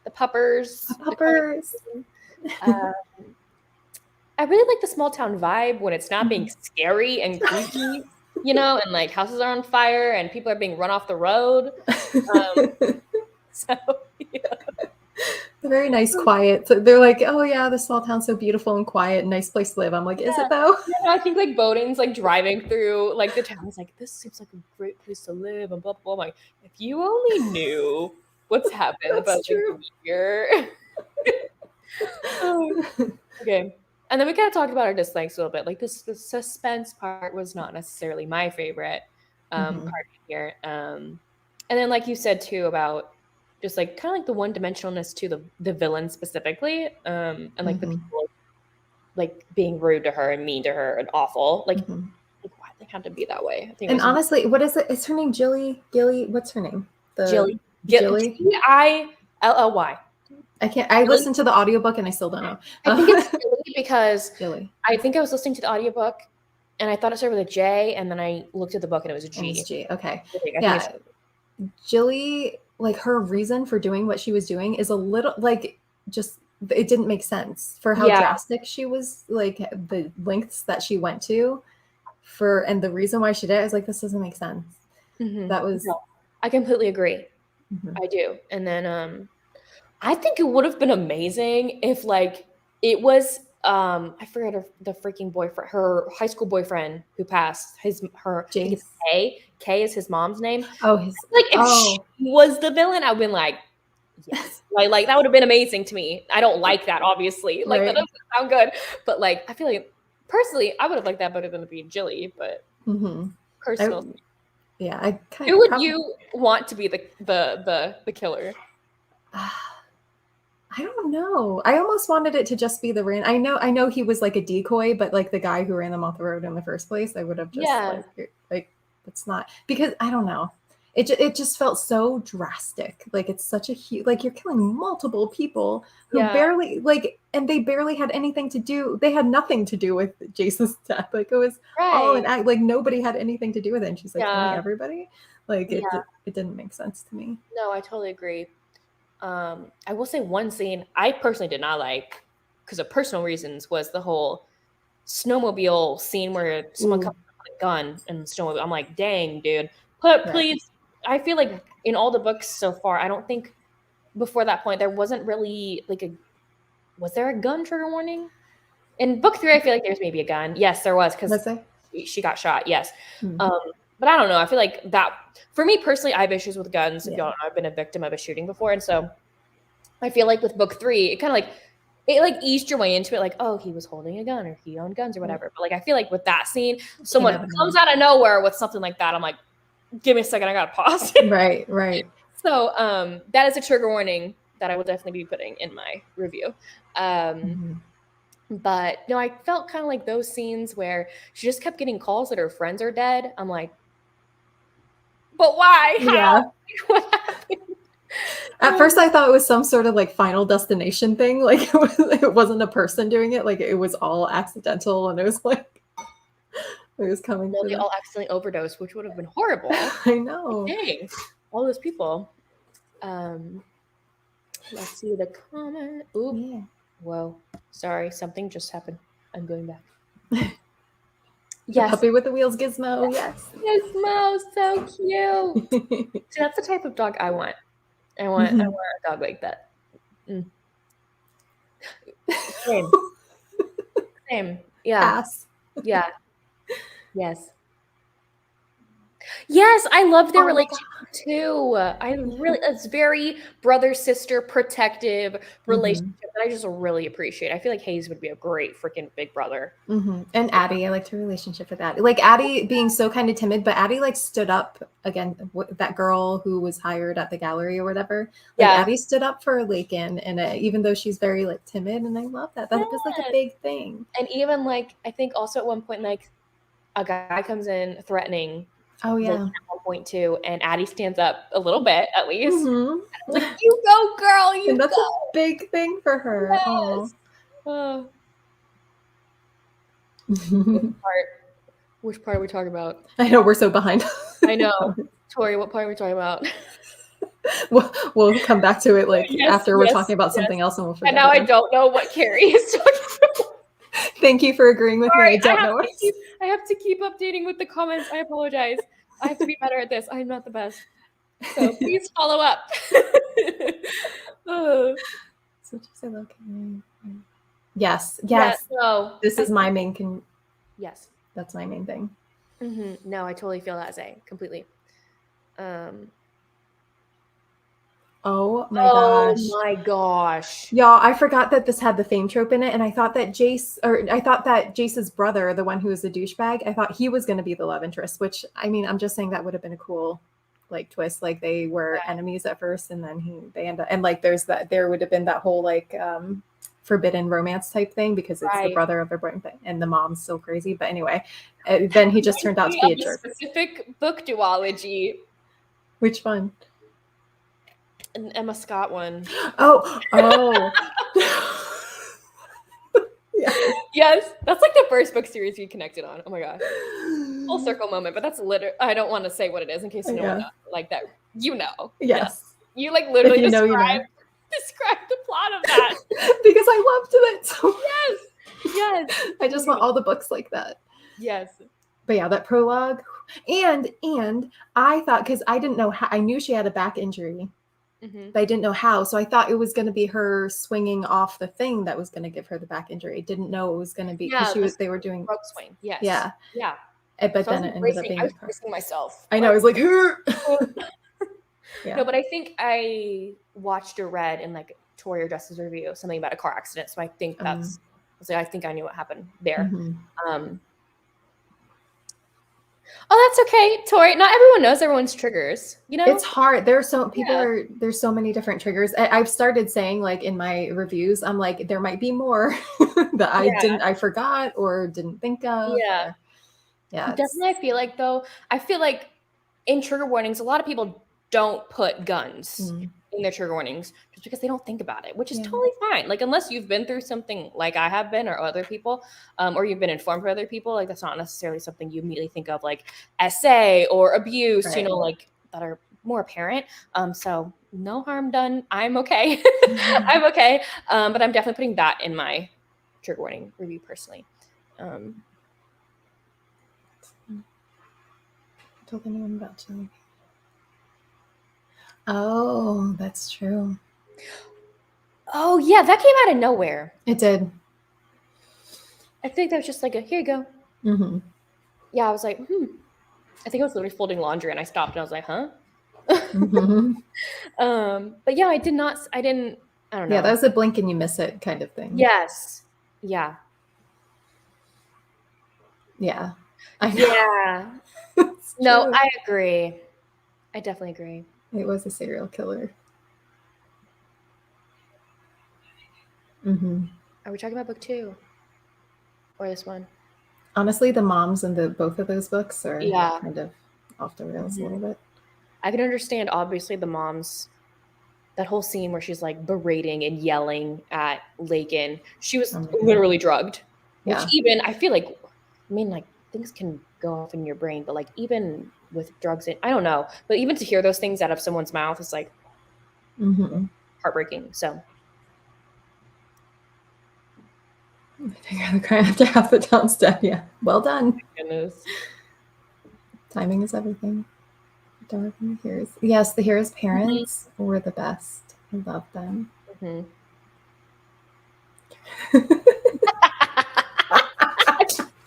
The puppers. The puppers. I really like the small town vibe when it's not being scary and creepy, you know, and like houses are on fire and people are being run off the road. So yeah. Very nice, quiet. So they're like, oh yeah, the small town's so beautiful and quiet, nice place to live. I'm like, is it though? Yeah, I think like Bowden's like driving through like the town. It's like, this seems like a great place to live and blah blah blah. I'm like, if you only knew what's happened about like a year. Okay. And then we kind of talked about our dislikes a little bit. Like the suspense part was not necessarily my favorite part here. And then like you said too about just like kind of like the one-dimensionalness to the villain specifically, and like the people like being rude to her and mean to her and awful. Like why they have to be that way? I think. And honestly, what is it? Is her name Jilly? Gilly? What's her name? Jilly. Jilly. Gilly. I can't. I listened to the audiobook and I still don't know. I think it's Jilly because Jilly. I think I was listening to the audiobook and I thought it started with a J, and then I looked at the book and it was a G. And it's G. Okay. Yeah. Jilly, like her reason for doing what she was doing is a little like just it didn't make sense for how drastic she was, like the lengths that she went to for, and the reason why she did it. I was like, this doesn't make sense. That was. No, I completely agree. I do. And then I think it would have been amazing if like it was I forget the freaking boyfriend, her high school boyfriend who passed. I think it's Kay. Kay is his mom's name. Oh, like if she was the villain, I've been like, yes, like that would have been amazing to me. I don't like that, obviously. Like that doesn't sound good, but like I feel like personally, I would have liked that better than to be Jilly. But personally, who would you want to be the killer? I don't know. I almost wanted it to just be the rain. I know he was like a decoy, but like the guy who ran them off the road in the first place, I would have just like it's not, because I don't know. It just felt so drastic. Like it's such a huge, like you're killing multiple people who barely like, and they barely had anything to do. They had nothing to do with Jason's death. Like it was all an act. Like nobody had anything to do with it. And she's like killing everybody. Like it didn't make sense to me. No, I totally agree. I will say one scene I personally did not like because of personal reasons was the whole snowmobile scene where someone comes with a gun and snowmobile. I'm like, dang, dude, please. I feel like in all the books so far, I don't think before that point there wasn't really like was there a gun trigger warning? In book 3, I feel like there's maybe a gun. Yes, there was because she got shot. Yes. But I don't know. I feel like that for me personally, I have issues with guns. If y'all know, I've been a victim of a shooting before. And so I feel like with book 3, it kind of like, it like eased your way into it. Like, oh, he was holding a gun or he owned guns or whatever. But like, I feel like with that scene, someone comes out of nowhere with something like that. I'm like, give me a second. I got to pause. Right. So that is a trigger warning that I will definitely be putting in my review. But no, I felt kind of like those scenes where she just kept getting calls that her friends are dead. I'm like, but why? How? What happened? At first, I thought it was some sort of like Final Destination thing. Like it wasn't a person doing it. Like it was all accidental, and it was like it was coming. Well, they all accidentally overdosed, which would have been horrible. I know. Dang, all those people. Let's see the comment. Ooh, whoa, sorry, something just happened. I'm going back. Yes. The puppy with the wheels, Gizmo. Yes. Gizmo, so cute. So that's the type of dog I want. I want a dog like that. Same. Same. Yeah. Pass. Yeah. Yes. Yes, I love their relationship too. It's very brother sister protective relationship that I just really appreciate. I feel like Hayes would be a great freaking big brother. And Addie, I liked her relationship with Addie. Like Addie being so kind of timid, but Addie like stood up again. That girl who was hired at the gallery or whatever. Like Addie stood up for Lakin, and even though she's very like timid, and I love that. That was like a big thing. And even like I think also at one point like a guy comes in threatening. Oh yeah. At one point too, and Addie stands up a little bit at least. Like, you go, girl, you and that's go. a big thing for her. Yes. Oh. Which part are we talking about? I know we're so behind. I know. Tori, what part are we talking about? We'll come back to it like after we're talking about something else, and we'll forget. And now I don't know what Carrie is talking about. Thank you for agreeing with me. I don't know. I have to keep updating with the comments. I apologize. I have to be better at this. I'm not the best. So please follow up. Yes. No. This is my main. Yes. That's my main thing. No, I totally feel that, Zay. Completely. Oh my gosh. Y'all, I forgot that this had the fame trope in it, and I thought that Jace's brother, the one who was a douchebag, I thought he was going to be the love interest, which, I mean, I'm just saying that would have been a cool like twist. Like they were enemies at first, and then they end up, and like there would have been that whole like forbidden romance type thing because it's the brother of their boyfriend, and the mom's still crazy. But anyway, then he just turned out to be a jerk. Specific book duology. Which one? An Emma Scott one. Oh. Yes, that's like the first book series we connected on. Oh my gosh, full circle moment. But that's literally, I don't want to say what it is in case no one knows. Like that, you know. Yes. You like literally describe the plot of that because I loved it so. Yes. I just want all the books like that. Yes. But yeah, that prologue, and I thought, because I didn't know how, I knew she had a back injury. But I didn't know how. So I thought it was going to be her swinging off the thing that was going to give her the back injury. I didn't know it was going to be because they were doing rope swing. Yes. Yeah. But so then it ended up being. I was bracing myself. I know. I was like, No, but I think I watched or read in like Tori or Jess's review something about a car accident. So I think that's. I think I knew what happened there. Oh, that's okay, Tori. Not everyone knows everyone's triggers. You know, it's hard. There's so many different triggers. I've started saying like in my reviews, I'm like, there might be more that I forgot or didn't think of. Yeah. Definitely. I feel like in trigger warnings, a lot of people don't put guns in their trigger warnings just because they don't think about it, which is totally fine. Like, unless you've been through something like I have been or other people, or you've been informed by other people, like that's not necessarily something you immediately think of, like SA or abuse, you know, like that are more apparent. So no harm done. I'm okay. I'm okay. But I'm definitely putting that in my trigger warning review personally. Told anyone about chili. Oh, that's true. Oh yeah, that came out of nowhere. It did. I think that was just like here you go. Yeah, I was like, I think I was literally folding laundry and I stopped and I was like, huh? But yeah, I don't know. Yeah, that was a blink and you miss it kind of thing. Yes. Yeah. Yeah. No, I agree. I definitely agree. It was a serial killer. Are we talking about book 2? Or this one? Honestly, the moms in both of those books are kind of off the rails a little bit. I can understand, obviously, the moms, that whole scene where she's like berating and yelling at Lakin. She was literally drugged. Which even, I feel like, things can go off in your brain, but like even with drugs I don't know, but even to hear those things out of someone's mouth is like heartbreaking. So Figure out the crime after half the town's dead. Yeah. Well done. Goodness. Timing is everything. Dog and the heroes. Yes, the hero's parents were the best. I love them.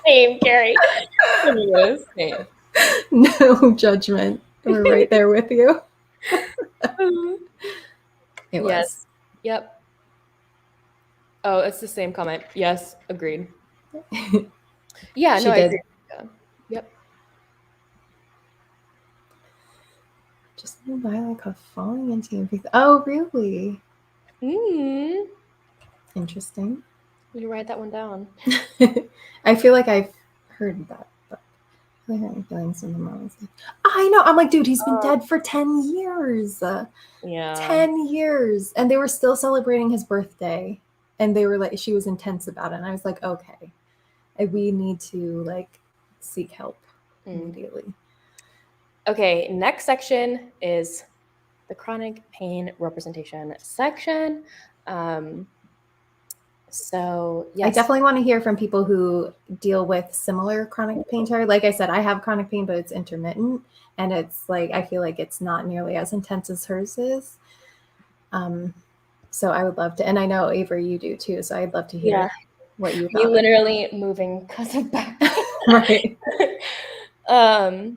Same, Carrie. Same. No judgment. We're right there with you. It was. Yes. Yep. Oh, it's the same comment. Yes, agreed. Yeah, no, I agree. Yeah. Yep. Just by like a falling into your face. Oh, really? Interesting. You write that one down. I feel like I've heard that, but I really have feelings when the mom was like, I know. I'm like, dude, he's been dead for 10 years. Yeah. 10 years. And they were still celebrating his birthday. And they were like, she was intense about it. And I was like, okay, we need to like seek help immediately. Okay, next section is the chronic pain representation section. So yes. I definitely want to hear from people who deal with similar chronic pain to her. Like I said, I have chronic pain, but it's intermittent. And it's like, I feel like it's not nearly as intense as hers is. So I would love to, and I know Avery, you do too. So I'd love to hear what you thought. Me literally moving because of back pain. Right.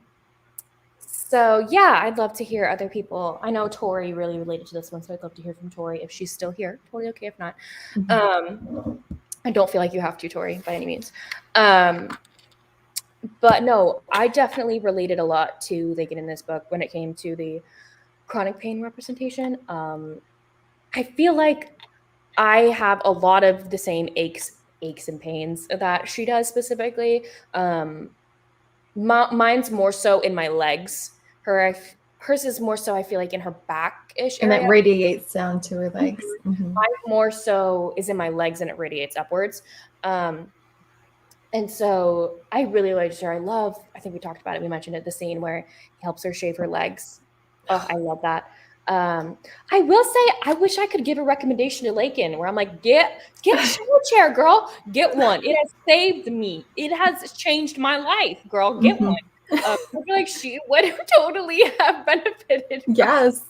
So yeah, I'd love to hear other people. I know Tori really related to this one, so I'd love to hear from Tori if she's still here. Totally okay if not. I don't feel like you have to, Tori, by any means. But no, I definitely related a lot to Lakin in this book when it came to the chronic pain representation. I feel like I have a lot of the same aches and pains that she does specifically. Mine's more so in my legs. Hers is more so, I feel like, in her back-ish area. And that radiates down to her legs. Mine more so is in my legs and it radiates upwards. And so I really liked her. I think we talked about it. We mentioned it, the scene where he helps her shave her legs. Oh, I love that. I will say, I wish I could give a recommendation to Lakin where I'm like, get a chair, girl. Get one. It has saved me. It has changed my life, girl. Get one. I feel like she would totally have benefited. Yes.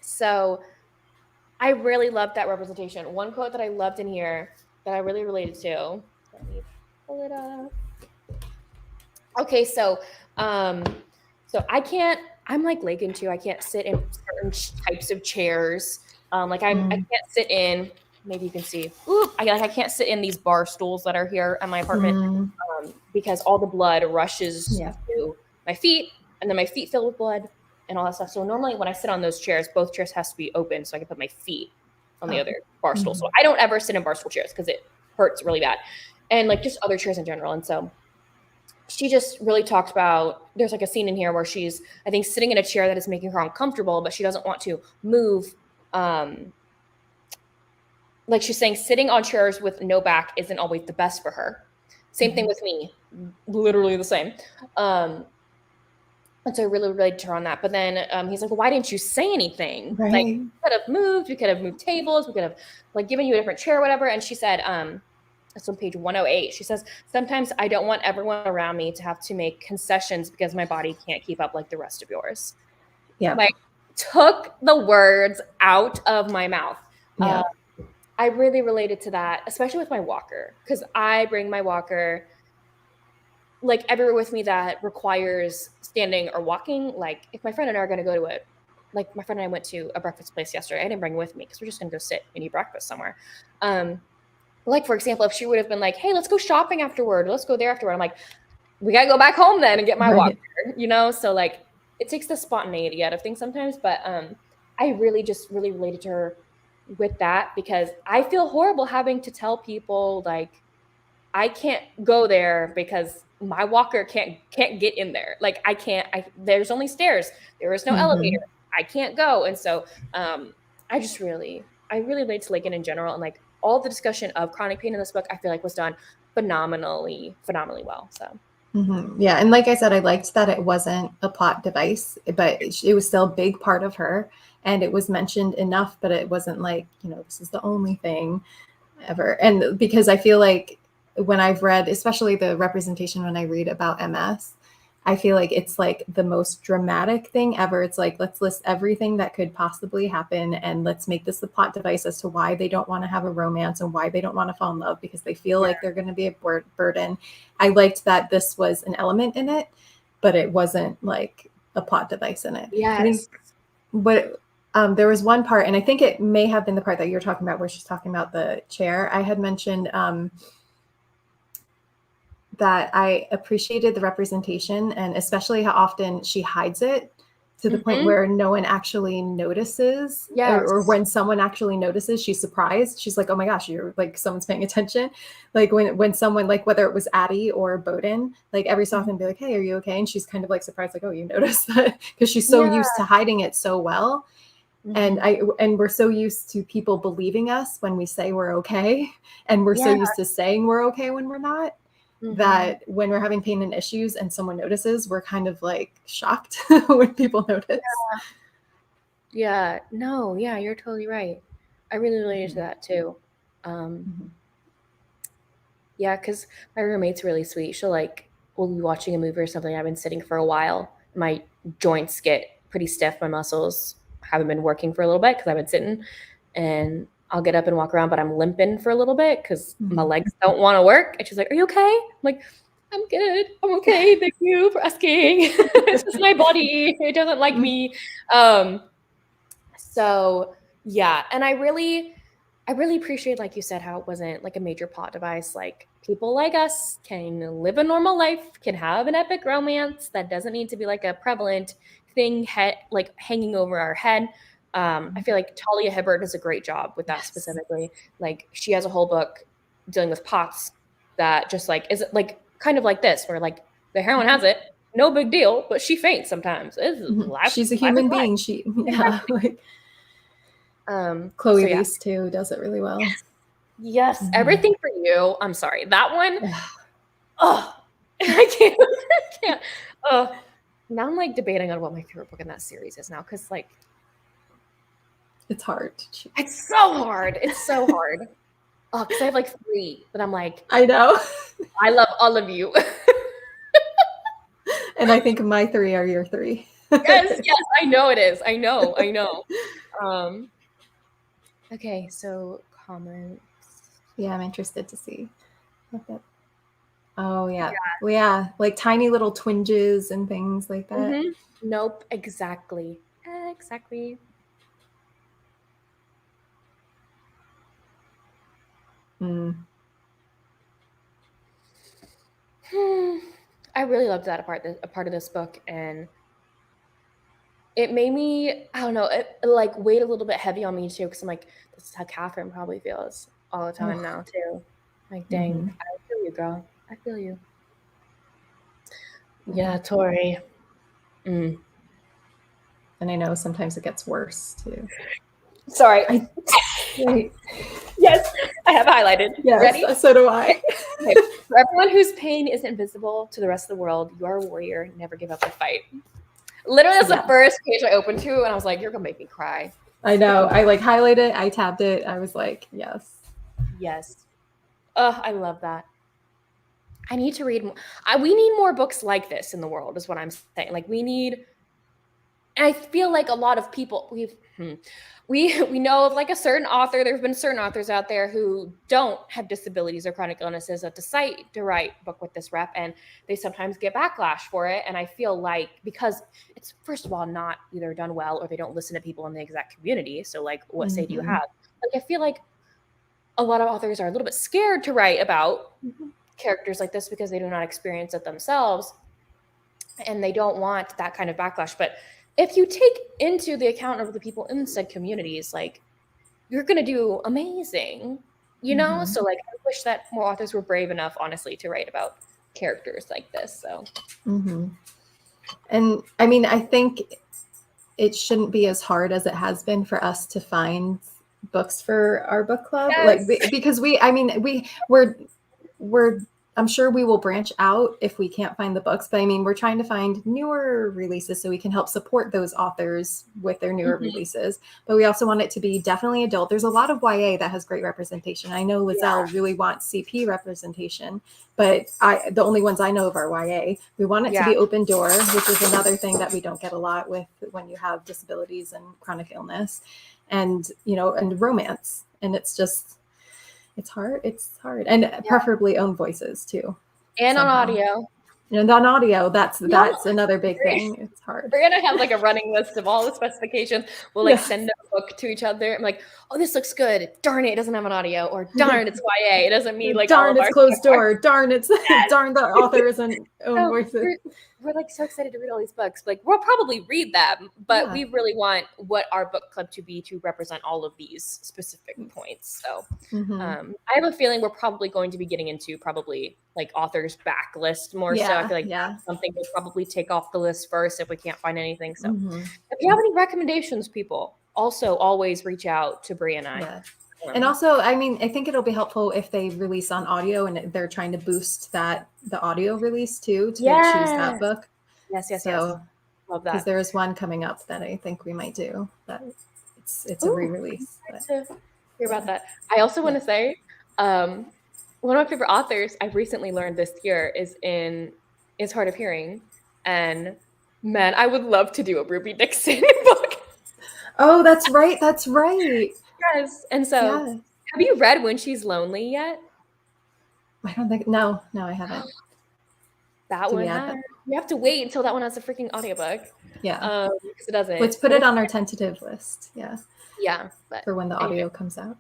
So I really loved that representation. One quote that I loved in here that I really related to. Let me pull it up. Okay, so I'm like Lakin too. I can't sit in certain types of chairs. I can't sit in. Maybe you can see. I can't sit in these bar stools that are here at my apartment because all the blood rushes to my feet, and then my feet fill with blood and all that stuff. So normally when I sit on those chairs, both chairs has to be open so I can put my feet on the other bar stool. So I don't ever sit in bar stool chairs because it hurts really bad, and like just other chairs in general. And so she just really talked about, there's like a scene in here where she's, I think, sitting in a chair that is making her uncomfortable, but she doesn't want to move. Like she's saying, sitting on chairs with no back isn't always the best for her. Same thing with me, literally the same. And so I really related to her on that. But then he's like, well, why didn't you say anything? Right. Like, we could have moved tables. We could have like given you a different chair or whatever. And she said, it's on page 108. She says, sometimes I don't want everyone around me to have to make concessions because my body can't keep up like the rest of yours. Yeah. Like, took the words out of my mouth. Yeah. I really related to that, especially with my walker, because I bring my walker like everywhere with me that requires standing or walking. Like if my friend and I are going to go to it, like my friend and I went to a breakfast place yesterday. I didn't bring her with me because we're just going to go sit and eat breakfast somewhere. Like, for example, if she would have been like, hey, let's go shopping afterward. Let's go there afterward. I'm like, we got to go back home then and get my walker, you know? So like it takes the spontaneity out of things sometimes. But I really related to her with that because I feel horrible having to tell people like, I can't go there because my walker can't get in there. Like there's only stairs. There is no elevator. I can't go. And so I really relate to Lakin in general. And like all the discussion of chronic pain in this book, I feel like was done phenomenally well. So. Yeah. And like I said, I liked that it wasn't a plot device, but it was still a big part of her. And it was mentioned enough, but it wasn't like, this is the only thing. ever. And because I feel like when I've read, especially the representation when I read about MS, I feel like it's like the most dramatic thing ever. It's like, let's list everything that could possibly happen and let's make this the plot device as to why they don't want to have a romance and why they don't want to fall in love, because they feel like they're going to be a burden. I liked that this was an element in it, but it wasn't like a plot device in it. Yes. I think, but there was one part, and I think it may have been the part that you're talking about where she's talking about the chair. I had mentioned that I appreciated the representation, and especially how often she hides it to the point where no one actually notices. Yes. Or when someone actually notices, she's surprised. She's like, oh my gosh, you're like, someone's paying attention. Like when someone, like whether it was Addie or Bowden, like every so often be like, hey, are you okay? And she's kind of like surprised, like, oh, you noticed that, because she's so used to hiding it so well. And we're so used to people believing us when we say we're okay. And we're so used to saying we're okay when we're not. That when we're having pain and issues and someone notices, we're kind of like shocked when people notice. Yeah, no, yeah, you're totally right. I really related to that too. Yeah, because my roommate's really sweet. She'll like, we'll be watching a movie or something. I've been sitting for a while. My joints get pretty stiff. My muscles haven't been working for a little bit because I've been sitting, and I'll get up and walk around, but I'm limping for a little bit because my legs don't want to work. And she's like, are you okay? I'm like, I'm good. I'm okay. Thank you for asking. It's just my body. It doesn't like me. So yeah. And I really appreciate, like you said, how it wasn't like a major plot device. Like, people like us can live a normal life, can have an epic romance that doesn't need to be like a prevalent thing like hanging over our head. I feel like Talia Hibbert does a great job with that specifically. Like, she has a whole book dealing with POTS that just like is like kind of like this, where like the heroine has it, no big deal, but she faints sometimes. She's a human being. Chloe Leese too does it really well. Yes, Everything for You. I'm sorry, that one. I can't. Now I'm like debating on what my favorite book in that series is now, because like it's hard. It's so hard. It's so hard. Because I have like 3 that I'm like, I know. I love all of you. And I think my 3 are your 3. Yes, I know it is. I know. Okay, so comments. Yeah, I'm interested to see. Oh yeah. Well, yeah, like tiny little twinges and things like that. Nope, exactly. I really loved that a part of this book, and it made me, I don't know, it like weighed a little bit heavy on me too, because I'm like, this is how Catherine probably feels all the time now too. Like, dang, I feel you, girl. I feel you. Yeah, Tori. And I know sometimes it gets worse too. Sorry. Yes, I have highlighted. Yes, ready? So do I. Okay. For everyone whose pain isn't invisible to the rest of the world, you are a warrior. Never give up the fight. Literally, that's the first page I opened to, and I was like, you're going to make me cry. I know. I like highlighted it. I tabbed it. I was like, yes. Yes. I love that. I need to read more. We need more books like this in the world, is what I'm saying. Like, we need, and I feel like a lot of people, we know of like a certain author. There have been certain authors out there who don't have disabilities or chronic illnesses that decide to write a book with this rep, and they sometimes get backlash for it. And I feel like, because it's, first of all, not either done well, or they don't listen to people in the exact community. So like, what say do you have? Like, I feel like a lot of authors are a little bit scared to write about characters like this because they do not experience it themselves, and they don't want that kind of backlash. But if you take into the account of the people in said communities, like, you're going to do amazing, you know? So like, I wish that more authors were brave enough, honestly, to write about characters like this. So. And I mean, I think it shouldn't be as hard as it has been for us to find books for our book club. Like, because we're I'm sure we will branch out if we can't find the books, but I mean, we're trying to find newer releases so we can help support those authors with their newer releases. But we also want it to be definitely adult. There's a lot of YA that has great representation. I know Lizelle really wants CP representation, but the only ones I know of are YA. We want it to be open door, which is another thing that we don't get a lot with when you have disabilities and chronic illness, and and romance. And it's hard. It's hard. And preferably own voices too. And somehow. On audio. And on audio, that's another big thing. It's hard. We're gonna have like a running list of all the specifications. We'll like send a book to each other. I'm like, oh, this looks good. Darn it doesn't have an audio. Or darn, it's YA. It doesn't mean like darn, it's closed door. Darn, it's darn the author isn't own voices. We're like so excited to read all these books. Like we'll probably read them, but we really want what our book club to be to represent all of these specific points. So I have a feeling we're probably going to be getting into probably like authors backlist more. So I feel like something we'll probably take off the list first if we can't find anything. So if you have any recommendations, people, also always reach out to Bree and I. Yeah. And also, I mean, I think it'll be helpful if they release on audio and they're trying to boost the audio release too, to choose that book. Yes. So, love that. Because there is one coming up that I think we might do. That it's a re-release. To hear about that. I also want to say, one of my favorite authors I've recently learned this year is hard of hearing, and man, I would love to do a Ruby Dixon book. Oh, that's right. That's right. Yes. And so have you read When She's Lonely yet? I don't think no, I haven't. That one you have to wait until that one has a freaking audiobook. Yeah. Because it doesn't. Let's put it on our tentative list. Yeah. Yeah. But for when the audio comes out.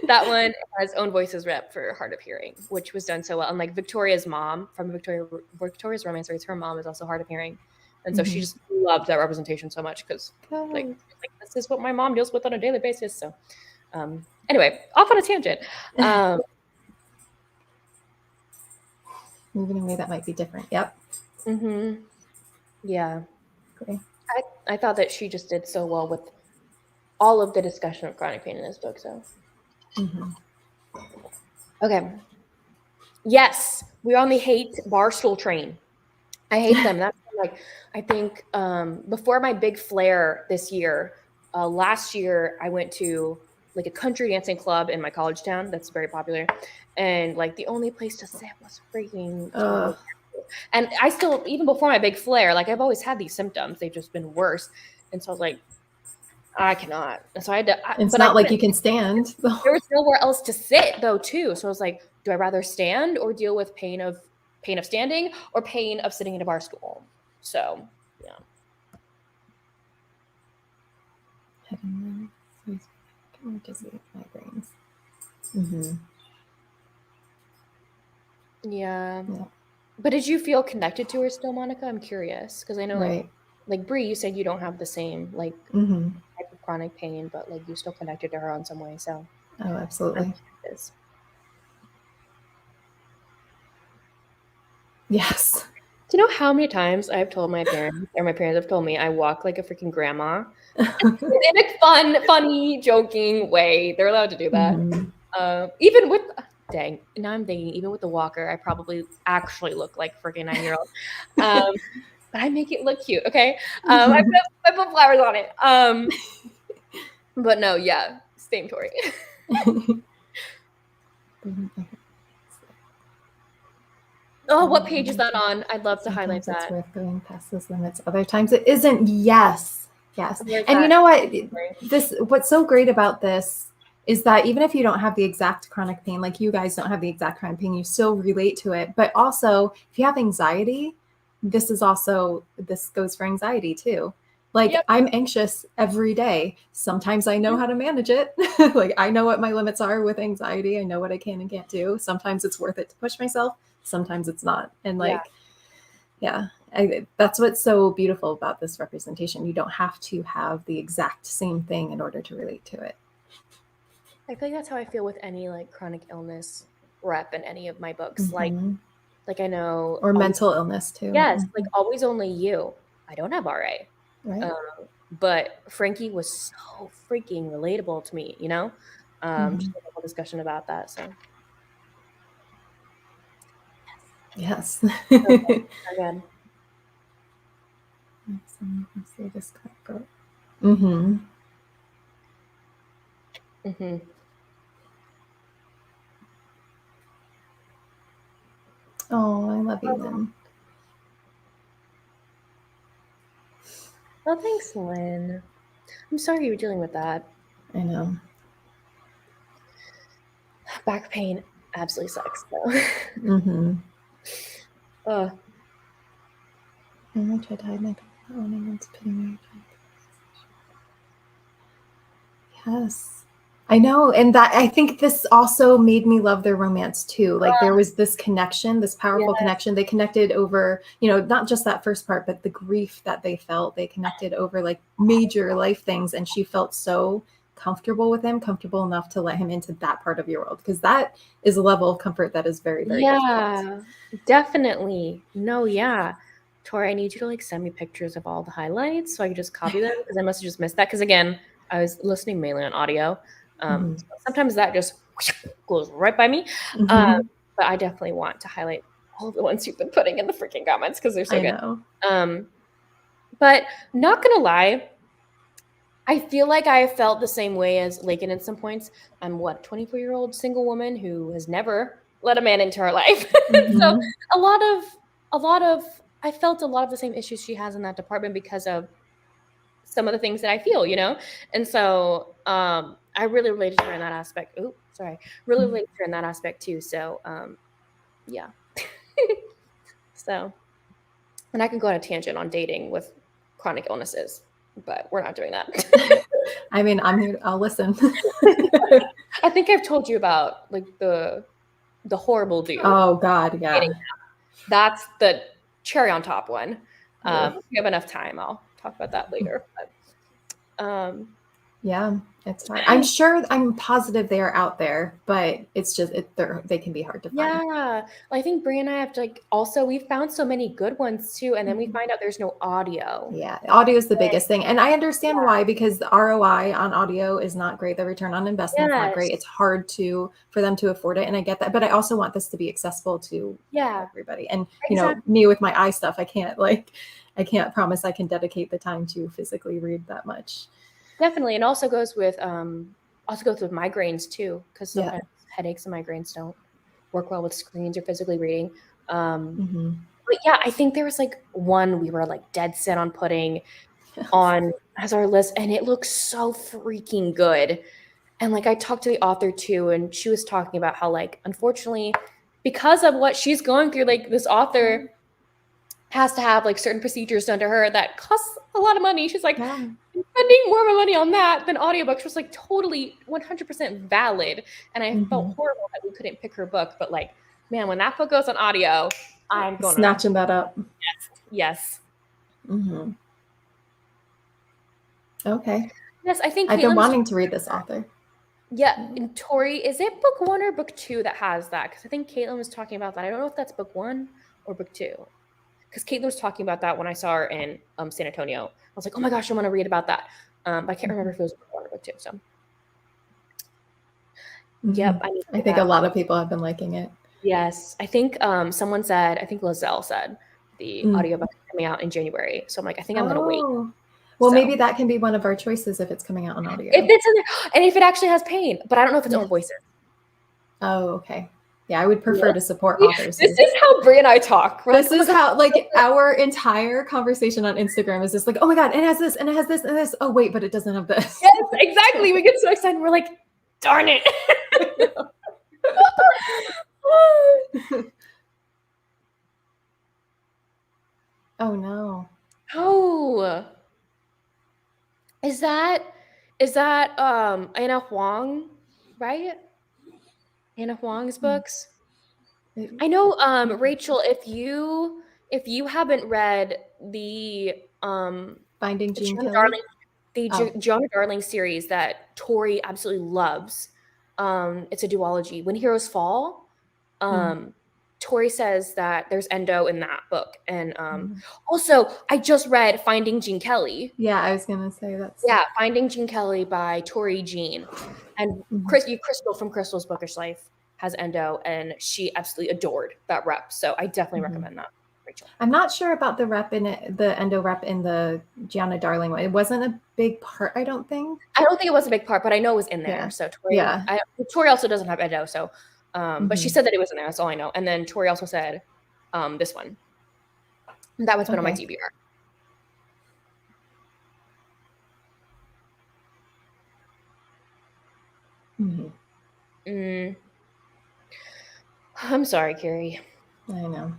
That one has own voices rep for hard of hearing, which was done so well. And like Victoria's mom from Victoria's Romance Series, her mom is also hard of hearing. And so she just loved that representation so much because like this is what my mom deals with on a daily basis. So anyway, off on a tangent. Moving away, that might be different. Yep. Yeah. Okay. I thought that she just did so well with all of the discussion of chronic pain in this book. So okay. Yes, we're on the hate barstool train. I hate them. That's like, I think before my big flare this year, last year I went to like a country dancing club in my college town that's very popular, and like the only place to sit was freaking and I still, even before my big flare, like I've always had these symptoms, they've just been worse, and so I was like, I cannot. And so I had to. It's not like you can stand. There was nowhere else to sit though, too. So I was like, do I rather stand or deal with pain of standing or pain of sitting in a bar stool? So yeah. Yeah. But did you feel connected to her still, Monica? I'm curious because I know like Bree, you said you don't have the same like type of chronic pain, but like you still connected to her on some way. So oh, absolutely. Yes. Do you know how many times I've told my parents, or my parents have told me, I walk like a freaking grandma in a funny, joking way? They're allowed to do that. Even with, now I'm thinking, even with the walker, I probably actually look like a freaking 9-year-old. But I make it look cute, okay? I put flowers on it. But no, yeah, same Tori. Oh, what page is that on? I'd love to highlight that. It's worth going past those limits. Other times it isn't. Yes. And you know what? What's so great about this is that even if you don't have the exact chronic pain, like you guys don't have the exact chronic pain, you still relate to it. But also, if you have anxiety, this goes for anxiety too. Like I'm anxious every day. Sometimes I know how to manage it. Like I know what my limits are with anxiety. I know what I can and can't do. Sometimes it's worth it to push myself. Sometimes it's not. And like, that's what's so beautiful about this representation. You don't have to have the exact same thing in order to relate to it. I feel like that's how I feel with any like chronic illness rep in any of my books. Like I know. Or mental illness too. Yes. Like Always Only You. I don't have RA. Right. But Frankie was so freaking relatable to me, you know? Just a whole discussion about that. So Yes. Okay, again. Let's see this book. Mm-hmm. Mm-hmm. Oh, I love you, Lynn. Oh, thanks, Lynn. I'm sorry you were dealing with that. I know. Back pain absolutely sucks, though. Mm-hmm. Uh, I tried to hide my putting. Yes. I know. And that, I think this also made me love their romance too. Like there was this connection, this powerful connection. They connected over, not just that first part, but the grief that they felt. They connected over like major life things. And she felt so comfortable with him, comfortable enough to let him into that part of your world. Because that is a level of comfort that is very, very difficult. Definitely. No, yeah. Tori, I need you to like send me pictures of all the highlights so I can just copy them because I must have just missed that. Because again, I was listening mainly on audio. So sometimes that just goes right by me. But I definitely want to highlight all the ones you've been putting in the freaking comments because they're so good. Know. But not gonna lie, I feel like I felt the same way as Lakin at some points. I'm 24-year-old single woman who has never let a man into her life. So a lot of I felt a lot of the same issues she has in that department because of some of the things that I feel, And so I really related to her in that aspect. Oh, sorry. Really related to her in that aspect too. So yeah. So, and I can go on a tangent on dating with chronic illnesses, but we're not doing that. I mean, I'm here. I'll listen. I think I've told you about like the horrible dude. Oh God, yeah. That's the cherry on top one. If we have enough time, I'll talk about that later. But, yeah, it's hard. I'm positive they are out there, but it's just they can be hard to find. Yeah, well, I think Bree and I have to like also we found so many good ones too, and then we find out there's no audio. Yeah, audio is the biggest thing, and I understand why, because the ROI on audio is not great. The return on investment is not great. It's hard for them to afford it, and I get that. But I also want this to be accessible to everybody. And me with my eye stuff, I can't promise I can dedicate the time to physically read that much. Definitely, and also goes with migraines too, because sometimes headaches and migraines don't work well with screens or physically reading. But yeah, I think there was like one we were like dead set on putting on as our list, and it looks so freaking good. And like I talked to the author too, and she was talking about how like unfortunately, because of what she's going through, like this author has to have like certain procedures done to her that costs a lot of money. She's like, I'm spending more of my money on that than audiobooks, was like totally 100% valid. And I felt horrible that we couldn't pick her book, but like, man, when that book goes on audio, I'm going snatching that up. Yes. Okay. Yes, I think I've been wanting to read this author. Yeah, and Tori, is it book 1 or book 2 that has that? Because I think Caitlin was talking about that. I don't know if that's book 1 or book 2. Because Caitlin was talking about that when I saw her in San Antonio. I was like, oh my gosh, I want to read about that. But I can't remember if it was book 1 or book 2. So, yep. I think a lot of people have been liking it. Yes. I think someone said, I think Lizelle said the audiobook is coming out in January. So I'm like, I think I'm going to wait. Well, maybe that can be one of our choices if it's coming out on audio. If it's in there, and if it actually has pain, but I don't know if it's own voices. Oh, okay. Yeah, I would prefer to support authors. This is how Bree and I talk. This is how, like, our entire conversation on Instagram is just like, oh my God, it has this, and it has this, and this. Oh, wait, but it doesn't have this. Yes, exactly. We get so excited. We're like, darn it. Oh, no. Oh. Is that Anna Huang, right? Anna Huang's books? I know, Rachel, if you haven't read the Finding Jean Kelly? Jonah Darling series that Tori absolutely loves, it's a duology. When Heroes Fall, Tori says that there's endo in that book. And also, I just read Finding Jean Kelly. Yeah, I was going to say that's... Yeah, Finding Jean Kelly by Tori Jean. And Crystal from Crystal's Bookish Life. has endo, and she absolutely adored that rep. So I definitely recommend that, Rachel. I'm not sure about the rep in it, the endo rep in the Gianna Darling one. It wasn't a big part, I don't think. I don't think it was a big part, but I know it was in there. Yeah. So Tori, Tori also doesn't have endo, so but she said that it was in there. That's all I know. And then Tori also said this one. That one's been on my TBR. I'm sorry, Carrie. I know.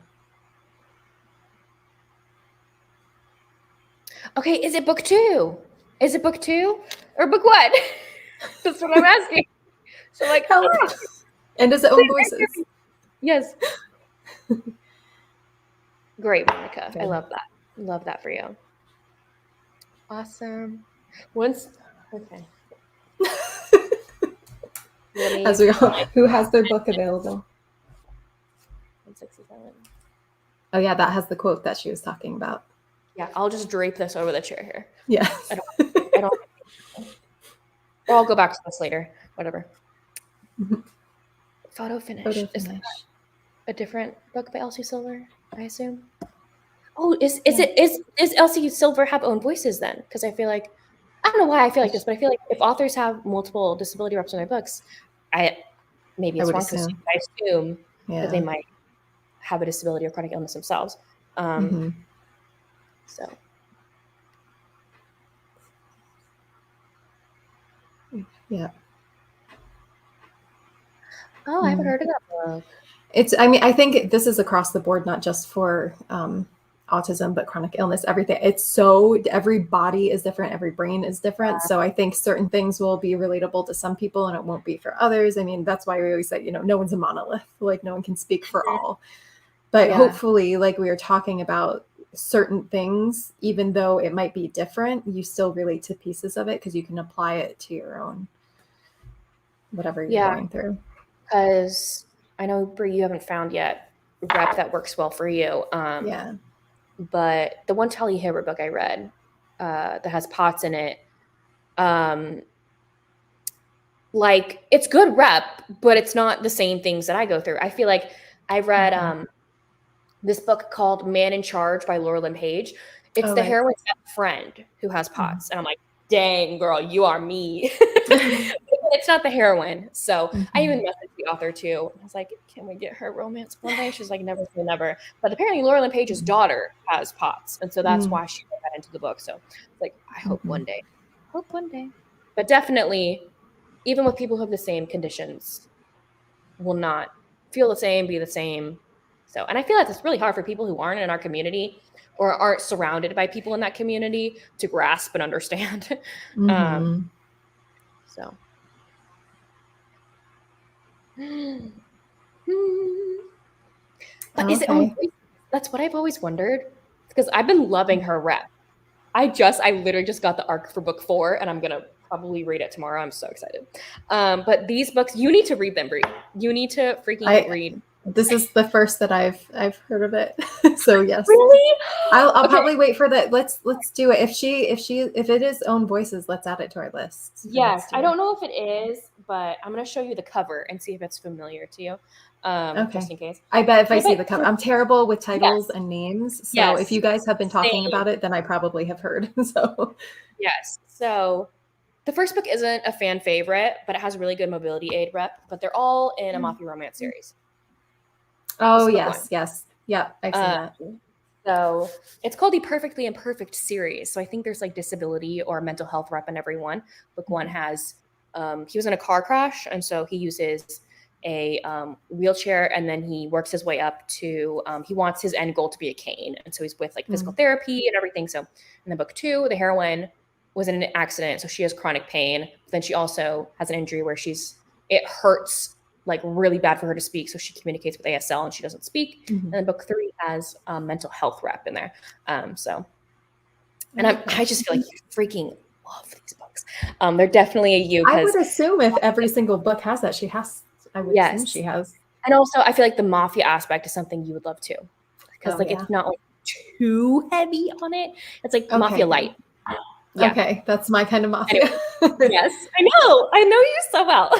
Okay, is it book 2? Is it book 2 or book 1? That's what I'm asking. So like, and is it own voices? Yes. Great, Monica. Okay. I love that. Love that for you. Awesome. Okay. As we all, who has their book available? 167. Oh yeah, that has the quote that she was talking about. Yeah, I'll just drape this over the chair here. Yeah. I don't. Or I'll go back to this later. Whatever. Photo finish. Is that a different book by Elsie Silver? I assume. Oh, is Elsie Silver have own voices then? Because I feel like, I don't know why I feel like this, but I feel like if authors have multiple disability reps in their books, maybe it's wrong to assume, I assume that they might have a disability or chronic illness themselves. So. Yeah. Oh, I haven't heard of that book. I think this is across the board, not just for autism, but chronic illness, everything. Every body is different. Every brain is different. Yeah. So I think certain things will be relatable to some people and it won't be for others. I mean, that's why we always say, no one's a monolith, like no one can speak for all, but hopefully, like we were talking about, certain things, even though it might be different, you still relate to pieces of it because you can apply it to your own, whatever you're going through. Because I know, Bree, you haven't found yet a rep that works well for you. But the one Tali Hibbert book I read that has POTS in it, like it's good rep, but it's not the same things that I go through. I feel like I read this book called Man in Charge by Laura Lynn Page. It's the heroine's friend who has POTS. And I'm like, dang, girl, you are me. It's not the heroine. So I even messaged the author too. I was like, can we get her romance one day? She's like, never say never. But apparently Laura Lynn Page's daughter has POTS. And so that's why she put that into the book. So it's like, I hope one day. But definitely, even with people who have the same conditions, will not feel the same, be the same. So, and I feel like it's really hard for people who aren't in our community or aren't surrounded by people in that community to grasp and understand. So. But is it that's what I've always wondered, because I've been loving her rep. I literally just got the arc for book 4 and I'm gonna probably read it tomorrow. I'm so excited. But these books, you need to read them, Bree. You need to freaking read. This is the first that I've heard of it. So yes. Really? I'll probably wait for that. Let's do it. If it is own voices, let's add it to our list. Yes. I don't know if it is, but I'm going to show you the cover and see if it's familiar to you. Just in case. I bet if I see the cover, I'm terrible with titles and names. So if you guys have been talking about it, then I probably have heard. So yes. So the first book isn't a fan favorite, but it has a really good mobility aid rep, but they're all in a Mafia romance series. Oh, yes. Yeah, I've seen that. So it's called the Perfectly Imperfect series. So I think there's like disability or mental health rep in every one. Book 1 has, he was in a car crash, and so he uses a wheelchair, and then he works his way up to, he wants his end goal to be a cane. And so he's with like physical therapy and everything. So in the book 2, the heroine was in an accident, so she has chronic pain. But then she also has an injury where it hurts like really bad for her to speak. So she communicates with ASL and she doesn't speak. And then book 3 has mental health rep in there. And I just feel like you freaking love these books. They're definitely a you. I would assume if every single book has that, I would assume she has. And also I feel like the Mafia aspect is something you would love too. Because it's not like too heavy on it. It's like Mafia light. Yeah. Okay, that's my kind of mafia. Anyway, yes, I know you so well.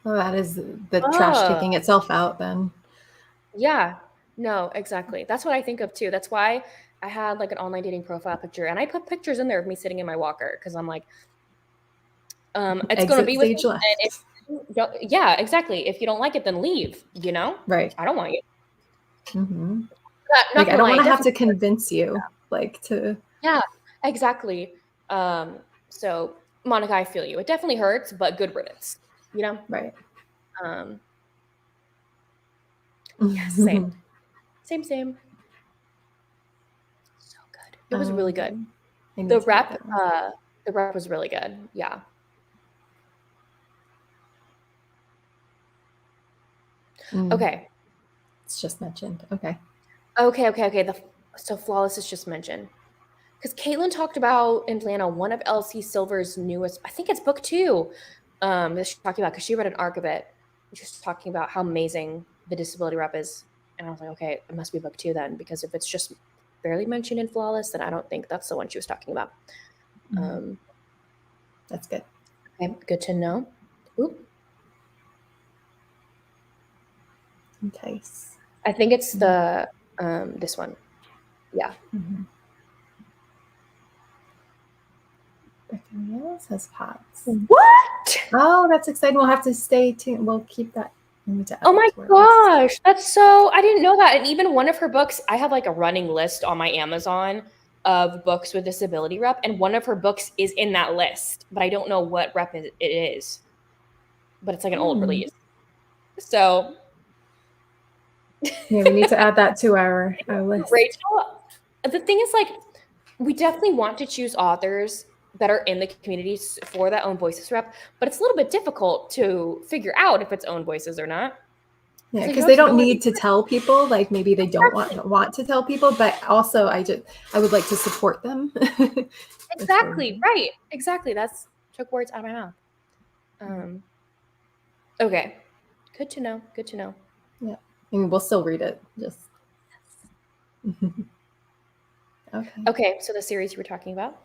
Well, that is the trash taking itself out then. Yeah, no, exactly. That's what I think of too. That's why I had like an online dating profile picture, and I put pictures in there of me sitting in my walker because I'm like, it's going to Exit be with stage me. left. And if you don't, yeah, exactly. If you don't like it, then leave. You know, Right. I don't want you. Mm-hmm. Not Like, I don't want to have to definitely. convince you, like, to. Yeah, exactly. So Monica, I feel you. It definitely hurts, but good riddance. You know. Right. Um. Yeah, same. So good. It was really good. I need The to read rep, that one. the rep was really good. Yeah. Okay. It's just mentioned. Okay. Okay. So Flawless is just mentioned. Because Caitlin talked about in Atlanta one of Elsie Silver's newest, I think it's book 2, that she's talking about, because she read an arc of it. And she's talking about how amazing the disability rep is. And I was like, okay, it must be book 2 then, because if it's just barely mentioned in Flawless, then I don't think that's the one she was talking about. That's good. Okay, good to know. Oop. Entice. I think it's the this one. Yeah. Says pots. What? Oh, that's exciting. We'll have to stay tuned. We'll keep that. Oh my gosh, that's so, I didn't know that. And even one of her books, I have like a running list on my Amazon of books with disability rep, and one of her books is in that list, but I don't know what rep it is. But it's like an old release. So yeah, we need to add that to our list. Rachel, the thing is, like, we definitely want to choose authors that are in the communities for that own voices rep, but it's a little bit difficult to figure out if it's own voices or not. Yeah, because they don't need to tell people. Like, maybe they don't want to tell people, but also I would like to support them. Exactly. Right. Exactly. That's took words out of my mouth. Okay. Good to know. Good to know. Yeah. I mean, we'll still read it. Just. Okay. Okay. So the series you were talking about.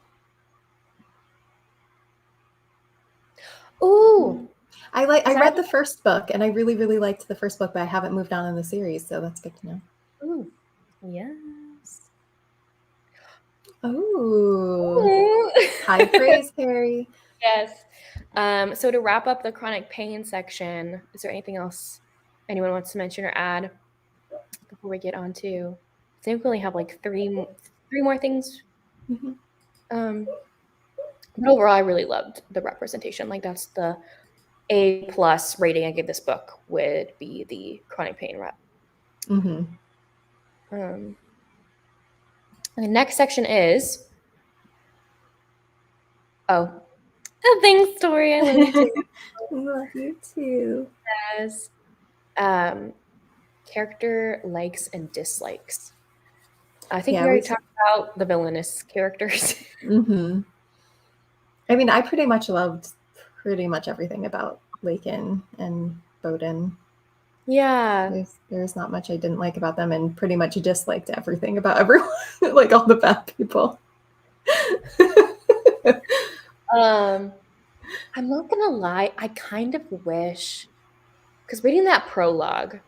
Ooh. I read the first book, and I really, really liked the first book, but I haven't moved on in the series, so that's good to know. Ooh. Yes. Ooh. High praise, Harry. Yes. So to wrap up the chronic pain section, is there anything else anyone wants to mention or add before we get on to? I think we only have like three more things. But overall, I really loved the representation. Like, that's the A+ rating I give this book, would be the chronic pain rep. The next section is the Thing story. I love you too. I love you too. Yes. Character likes and dislikes. I think we already talked about the villainous characters. I mean, I pretty much loved pretty much everything about Lakin and Bowden. Yeah. There's not much I didn't like about them, and pretty much disliked everything about everyone, like all the bad people. I'm not gonna lie, I kind of wish, because reading that prologue,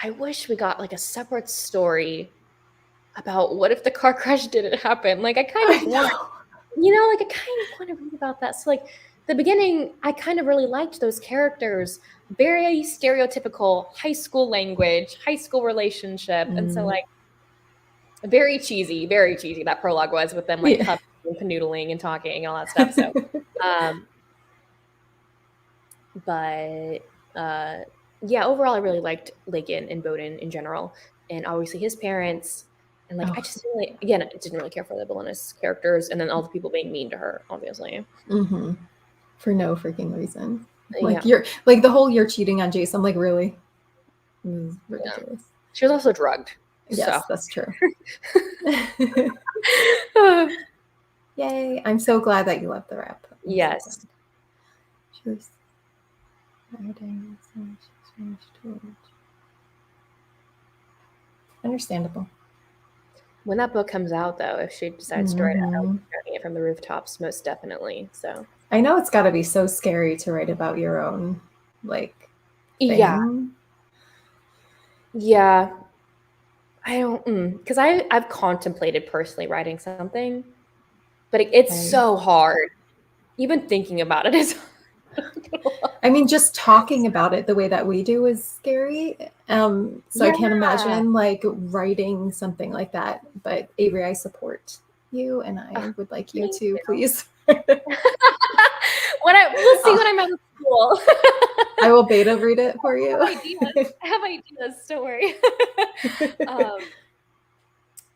I wish we got like a separate story about what if the car crash didn't happen. Like, I kind of want, like, I kind of want to read about that. So, like, the beginning, I kind of really liked those characters. Very stereotypical high school language, high school relationship. And so, like, very cheesy that prologue was, with them like cupping and canoodling and talking and all that stuff. So yeah, overall I really liked Lakin and Bowden in general, and obviously his parents, and like I just really, again, I didn't really care for the villainous characters, and then all the people being mean to her, obviously. For no freaking reason. Like, you're like, the whole "you're cheating on Jace," I'm like, really? This is ridiculous. She was also drugged. Yes, that's true. Yay. I'm so glad that you loved the rap. Yes. Understandable. When that book comes out, though, if she decides to write it, I'll be shouting it from the rooftops, most definitely. So I know it's got to be so scary to write about your own, like, thing. Yeah. I don't, because I've contemplated personally writing something, but it's so hard. Even thinking about it is I mean, just talking about it the way that we do is scary. So I can't imagine like writing something like that. But Avery, I support you, and I would like you to please. We'll see when I'm out of school. I will beta read it for you. I have ideas. Don't worry.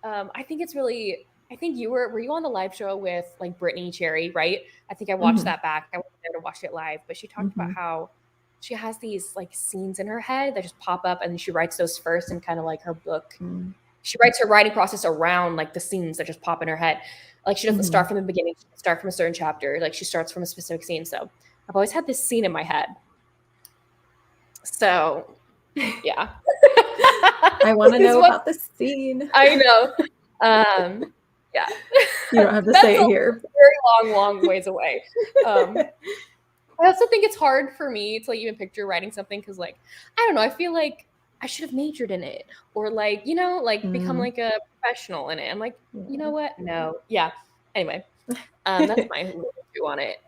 I think it's really. I think were you on the live show with like Brittany Cherry, right? I think I watched that back. I wasn't there to watch it live, but she talked about how she has these like scenes in her head that just pop up, and she writes those first, and kind of like her book. She writes her writing process around like the scenes that just pop in her head. Like she doesn't start from the beginning; she doesn't start from a certain chapter. Like she starts from a specific scene. So I've always had this scene in my head. So yeah, I want to know about the scene. I know. Yeah. You don't have to say it here. Very long ways away. I also think it's hard for me to like even picture writing something because like, I don't know, I feel like I should have majored in it or like, you know, like become like a professional in it. I'm like, you know what? No. Yeah. Anyway, that's my view on it.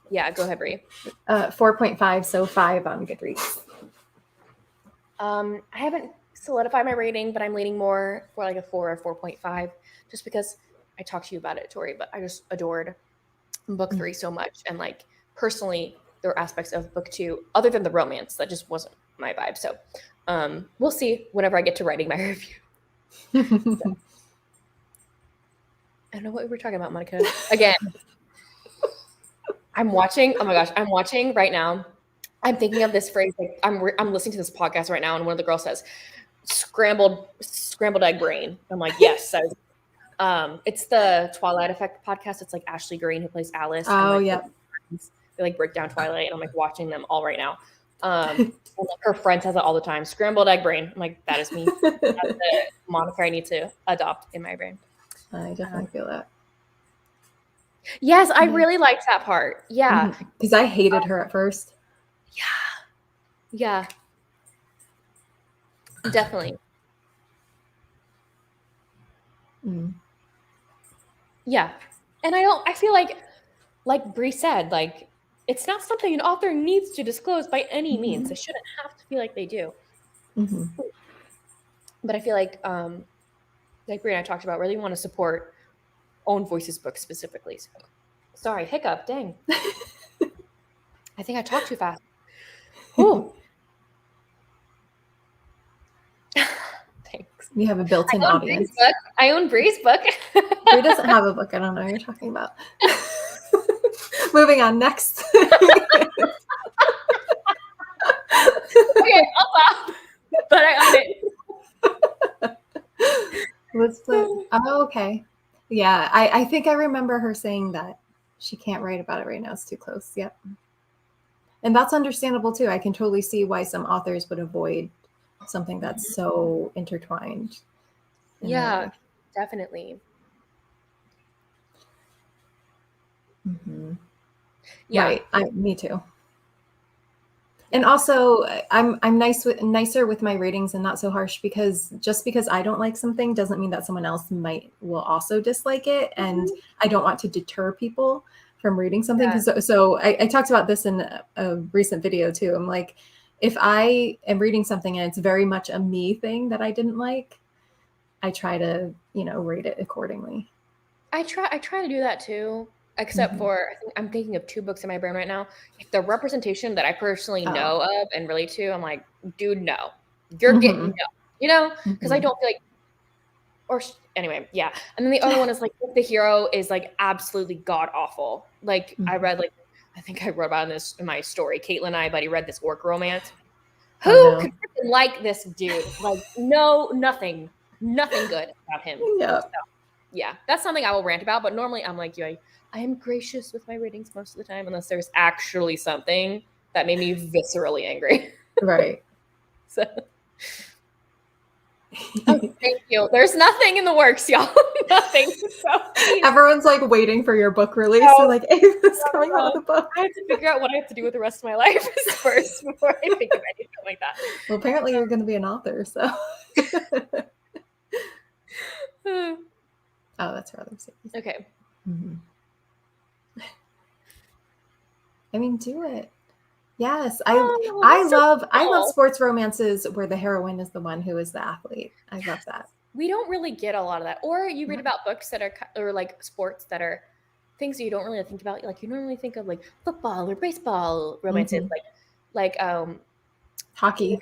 Yeah, go ahead, Bree. 4.5, so 5 on Goodreads. I haven't solidified my rating, but I'm leaning more for like a 4 or 4.5 just because I talked to you about it, Tori, but I just adored book 3 so much. And like personally, there are aspects of book 2 other than the romance that just wasn't my vibe. So we'll see whenever I get to writing my review. So. I don't know what we were talking about, Monica. Again, I'm watching right now. I'm thinking of this phrase. Like I'm listening to this podcast right now, and one of the girls says, scrambled egg brain. I'm like, yes. It's the Twilight Effect podcast. It's like Ashley Green who plays Alice. Oh, and, like, yeah. They like break down Twilight, and I'm like watching them all right now. And, like, her friend says it all the time. Scrambled egg brain. I'm like, that is me. That's the moniker I need to adopt in my brain. I definitely feel that. Yes, I really liked that part. Yeah. Because I hated her at first. Yeah. Definitely. Yeah. And I feel like Bree said, like, it's not something an author needs to disclose by any means. They shouldn't have to feel like they do. But I feel like Bree and I talked about, really want to support Own Voices books specifically. So, sorry, hiccup, dang. I think I talked too fast. Ooh. Thanks. We have a built-in audience. I own Bree's book. Bree doesn't have a book. I don't know what you're talking about. Moving on, next. Okay, I'll laugh. But I own it. Let's play. Oh, okay. Yeah, I think I remember her saying that she can't write about it right now. It's too close. Yep. And that's understandable too. I can totally see why some authors would avoid something that's so intertwined. Yeah, definitely. Yeah, right. Me too. And also, I'm nicer with my ratings and not so harsh, because just because I don't like something doesn't mean that someone else will also dislike it. And I don't want to deter people from reading something. So I talked about this in a recent video too. I'm like, if I am reading something and it's very much a me thing that I didn't like, I try to, rate it accordingly. I try to do that too. Except for, I'm thinking of 2 books in my brain right now. The representation that I personally know of and relate to, I'm like, dude, no. You're getting no. Because I don't feel like, anyway, yeah. And then the other one is like, the hero is like absolutely god-awful. Like, I read, like, I think I wrote about this in my story. Caitlin and I, buddy, read this orc romance. Who could like this dude? Like, nothing good about him. Yeah. So, yeah, that's something I will rant about. But normally I'm like you. I am gracious with my ratings most of the time, unless there's actually something that made me viscerally angry. Right. So, Oh, thank you. There's nothing in the works, y'all. Nothing. So Everyone's like waiting for your book release. No, They're like, Ava's coming out of the book. I have to figure out what I have to do with the rest of my life first before I think of anything like that. Well, apparently you're going to be an author, so. Oh, that's rather serious. Okay. Mm-hmm. I mean, do it. Yes, I love sports romances where the heroine is the one who is the athlete. I love that. We don't really get a lot of that. Or you read about books that are, or like sports that are things that you don't really think about. Like you normally think of like football or baseball romances, like hockey.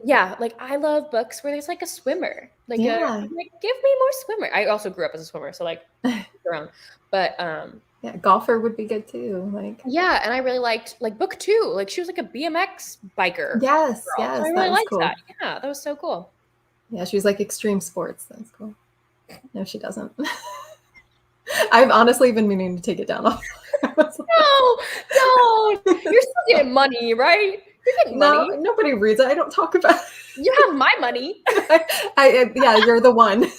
Yeah, like I love books where there's like a swimmer. Like, give me more swimmer. I also grew up as a swimmer, so like around. But yeah, golfer would be good too. Like yeah, and I really liked like book 2. Like she was like a BMX biker. Yes, girl. yes, So I really liked that. Yeah, that was so cool. Yeah, she was like extreme sports. That's cool. No, she doesn't. I've honestly been meaning to take it down. No, you're still getting money, right? You're getting money. Nobody reads it. I don't talk about it. You have my money. Yeah, you're the one.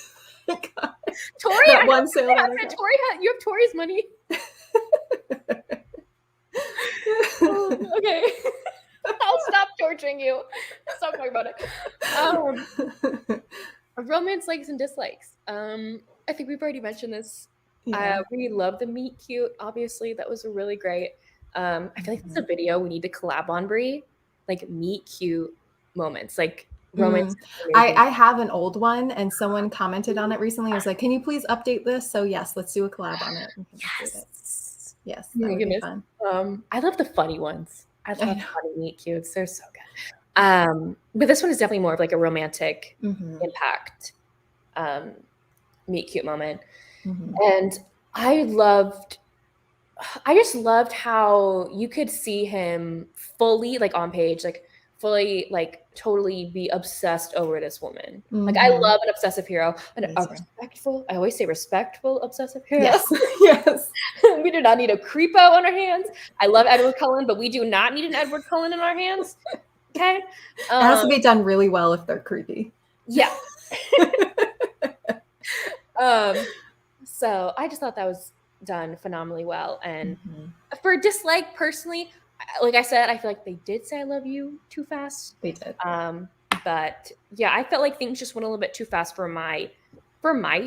Tori, that one sale. Tori, you have Tori's money. Okay. I'll stop torturing you. Stop talking about it. Romance likes and dislikes. I think we've already mentioned this. Yeah. We love the meet cute. Obviously, that was really great. I feel like it's a video we need to collab on, Bree. Like meet cute moments, like romance. I have an old one, and someone commented on it recently. I was like, "Can you please update this?" So yes, let's do a collab on it. Yes, that would be fun. I love the funny ones. I love funny meet cutes. They're so good. But this one is definitely more of like a romantic impact meet cute moment. And I just loved how you could see him fully like on page, like fully like totally be obsessed over this woman. Like I love an obsessive hero, and a respectful, I always say respectful obsessive hero. Yes. We do not need a creepo on our hands. I love Edward Cullen, but we do not need an Edward Cullen in our hands. Okay. It has to be done really well if they're creepy. Yeah. So I just thought that was done phenomenally well. And for dislike, personally, like I said, I feel like they did say I love you too fast. They did. But yeah, I felt like things just went a little bit too fast for my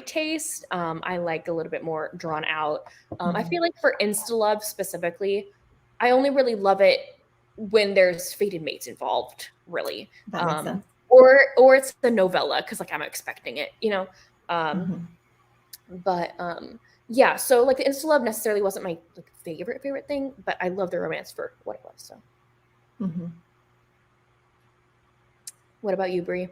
taste. I like a little bit more drawn out. I feel like for Insta-love specifically, I only really love it when there's fated mates involved, really. That makes sense. Or it's the novella, because like I'm expecting it, you know. But yeah, so like the Insta love necessarily wasn't my like favorite thing, but I love the romance for what it was. So what about you, Bree?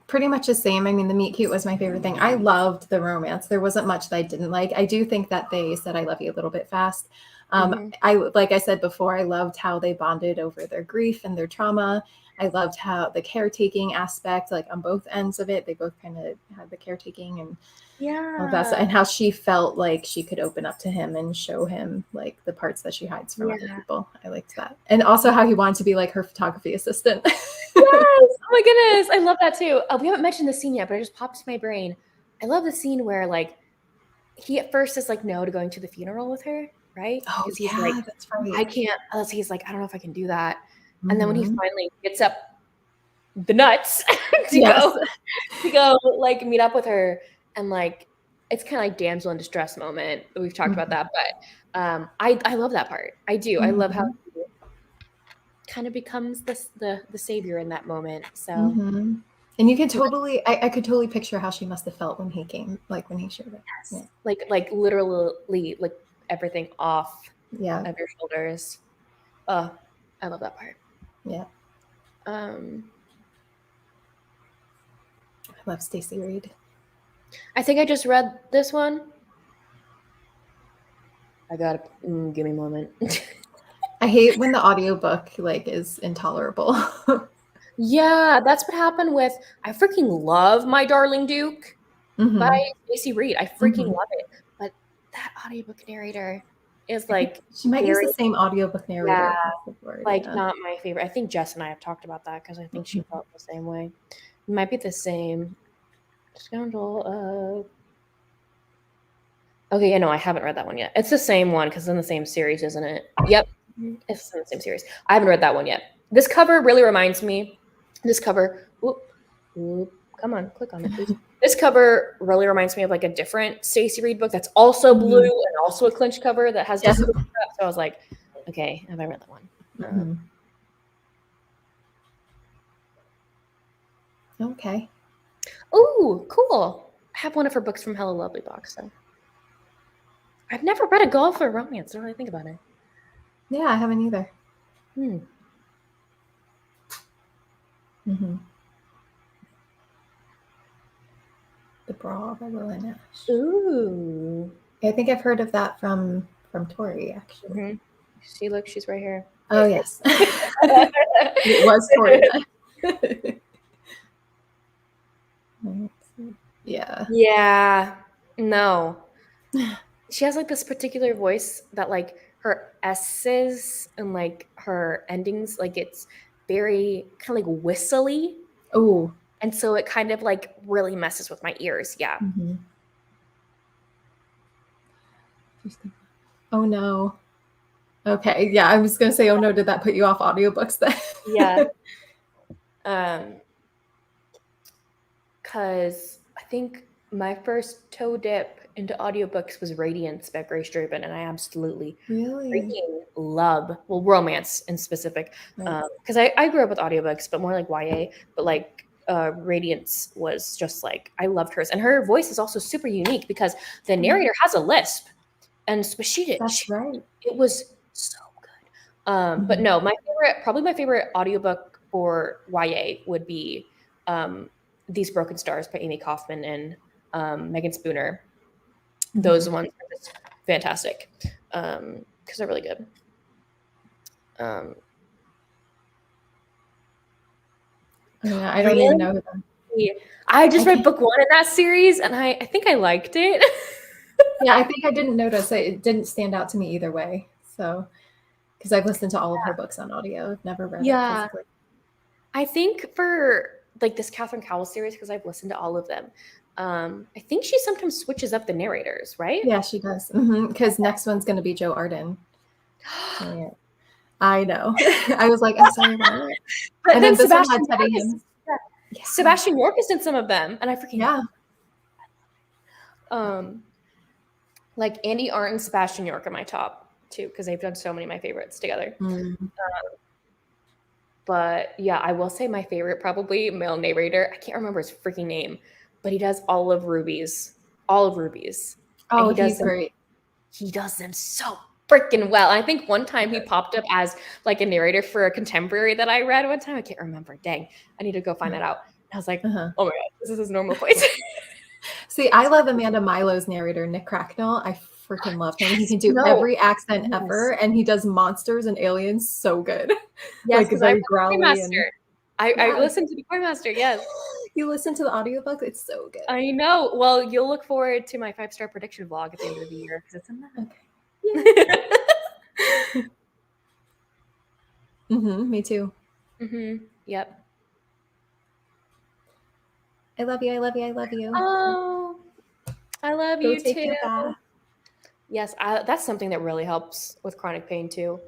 Pretty much the same. I mean, the meet cute was my favorite thing. I loved the romance. There wasn't much that I didn't like. I do think that they said I love you a little bit fast. Like I said before, I loved how they bonded over their grief and their trauma. I loved how the caretaking aspect, like on both ends of it, they both kind of had the caretaking and all that, and how she felt like she could open up to him and show him like the parts that she hides from other people. I liked that. And also how he wanted to be like her photography assistant. Yes. Oh my goodness. I love that too. We haven't mentioned the scene yet, but it just popped to my brain. I love the scene where like he at first is like no to going to the funeral with her, right? Oh he's like, that's right. I can't, unless he's like, I don't know if I can do that. And then when he finally gets up the nuts to go like meet up with her, and like it's kind of like damsel in distress moment. We've talked about that, but I love that part. I do. I love how he kind of becomes the savior in that moment. So and you can totally I could totally picture how she must have felt when he came, like when he showed it. Yes. Like literally like everything off of your shoulders. I love that part. Yeah. I love Stacey Reid. I think I just read this one. I gotta give me a moment. I hate when the audiobook like is intolerable. Yeah, that's what happened with. I freaking love My Darling Duke by Stacey Reid. I freaking love it, but that audiobook narrator, is like she might use very, the same audiobook narrator yeah, across the board. like Yeah. not my favorite. I think Jess and I have talked about that because I think she felt the same way. It might be the same. Scoundrel. Okay, yeah, no, I haven't read that one yet. It's the same one because it's in the same series, isn't it? Yep, it's in the same series. I haven't read that one yet. This cover really reminds me. This cover. Come on, click on it, please. This cover really reminds me of like a different Stacey Reid book that's also blue and also a clinch cover that has just. So I was like, okay, have I read that one? Okay. Oh, cool! I have one of her books from Hello Lovely box. So I've never read a golf or romance. Don't really think about it. Yeah, I haven't either. The Brawl by Will and Ash. Ooh. I think I've heard of that from Tori, actually. She's right here. Oh, yes. It was Tori. Yeah. Yeah. No. She has like this particular voice that like her S's and like her endings, like it's very kind of like whistly. Oh. And so it kind of like really messes with my ears. Yeah. Oh no. Okay. Yeah, I was gonna say, oh no, did that put you off audiobooks then? Yeah. Cause I think my first toe dip into audiobooks was Radiance by Grace Drabin, and I absolutely freaking love, well, romance in specific. Because I grew up with audiobooks, but more like YA, but like Radiance was just like, I loved hers. And her voice is also super unique because the narrator has a lisp. And so she did. That's right. It was so good. But no, probably my favorite audiobook for YA would be These Broken Stars by Amy Kaufman and Megan Spooner. Those ones are just fantastic because they're really good. Yeah, I don't even know them. I just read book 1 in that series, and I think I liked it. Yeah, I think I didn't notice it. It didn't stand out to me either way. So, because I've listened to all of her books on audio, I've never read it physically. I think for like this Catherine Cowles series, because I've listened to all of them, I think she sometimes switches up the narrators, right? Yeah, she does. Because next one's going to be Joe Arden. Yeah. I know. I was like, I'm sorry about it. But and then this one Sebastian had Teddy Hims. Yeah. Sebastian York is in some of them, and I freaking like Andy Arndt and Sebastian York are my top 2 because they've done so many of my favorites together. But yeah, I will say my favorite probably male narrator. I can't remember his freaking name, but he does Olive Ruby's. Oh, he's great. He does them so freaking well. And I think one time he popped up as like a narrator for a contemporary that I read one time. I can't remember. Dang, I need to go find that out. And I was like, oh my god, this is his normal voice. See, I love Amanda Milo's narrator, Nick Cracknell. I freaking love him. He can do every accent ever, and he does monsters and aliens so good. Yes, like very growly. I listened to the Coinmaster. Yes, you listen to the audiobook. It's so good. I know. Well, you'll look forward to my 5-star prediction vlog at the end of the year because it's in that. Okay. Me too. Yep. I love you. I love you. I love you. Oh, I love you too. Yes, that's something that really helps with chronic pain too.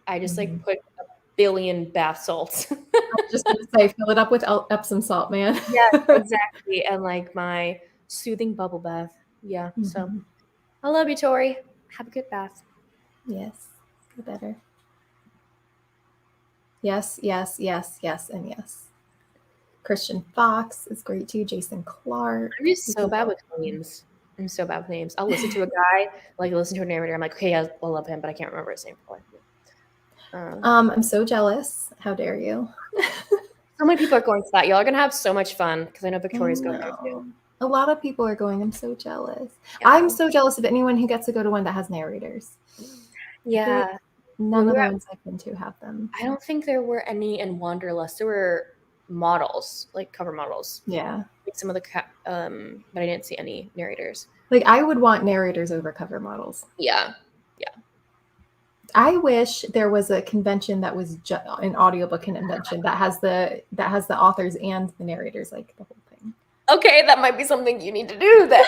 I just like put a billion bath salts. I was just gonna say, fill it up with Epsom salt, man. Yes, exactly, and like my soothing bubble bath. Yeah. So, I love you, Tori. Have a good bath. Yes, feel better. Yes, yes, yes, yes, and yes. Christian Fox is great too. Jason Clark. I'm just so bad with names. I'll listen to a guy, like listen to a narrator. I'm like, okay, I love him, but I can't remember his name. I'm so jealous. How dare you? So many people are going to that. Y'all are gonna have so much fun because I know Victoria's going there too. A lot of people are going. I'm so jealous. Yeah. I'm so jealous of anyone who gets to go to one that has narrators. Yeah. None of the ones I've been to have them. I don't think there were any in Wanderlust. There were models, like cover models. Yeah. Like some of the but I didn't see any narrators. Like I would want narrators over cover models. Yeah. I wish there was a convention that was an audiobook convention that has the authors and the narrators, like the whole thing. Okay, that might be something you need to do then.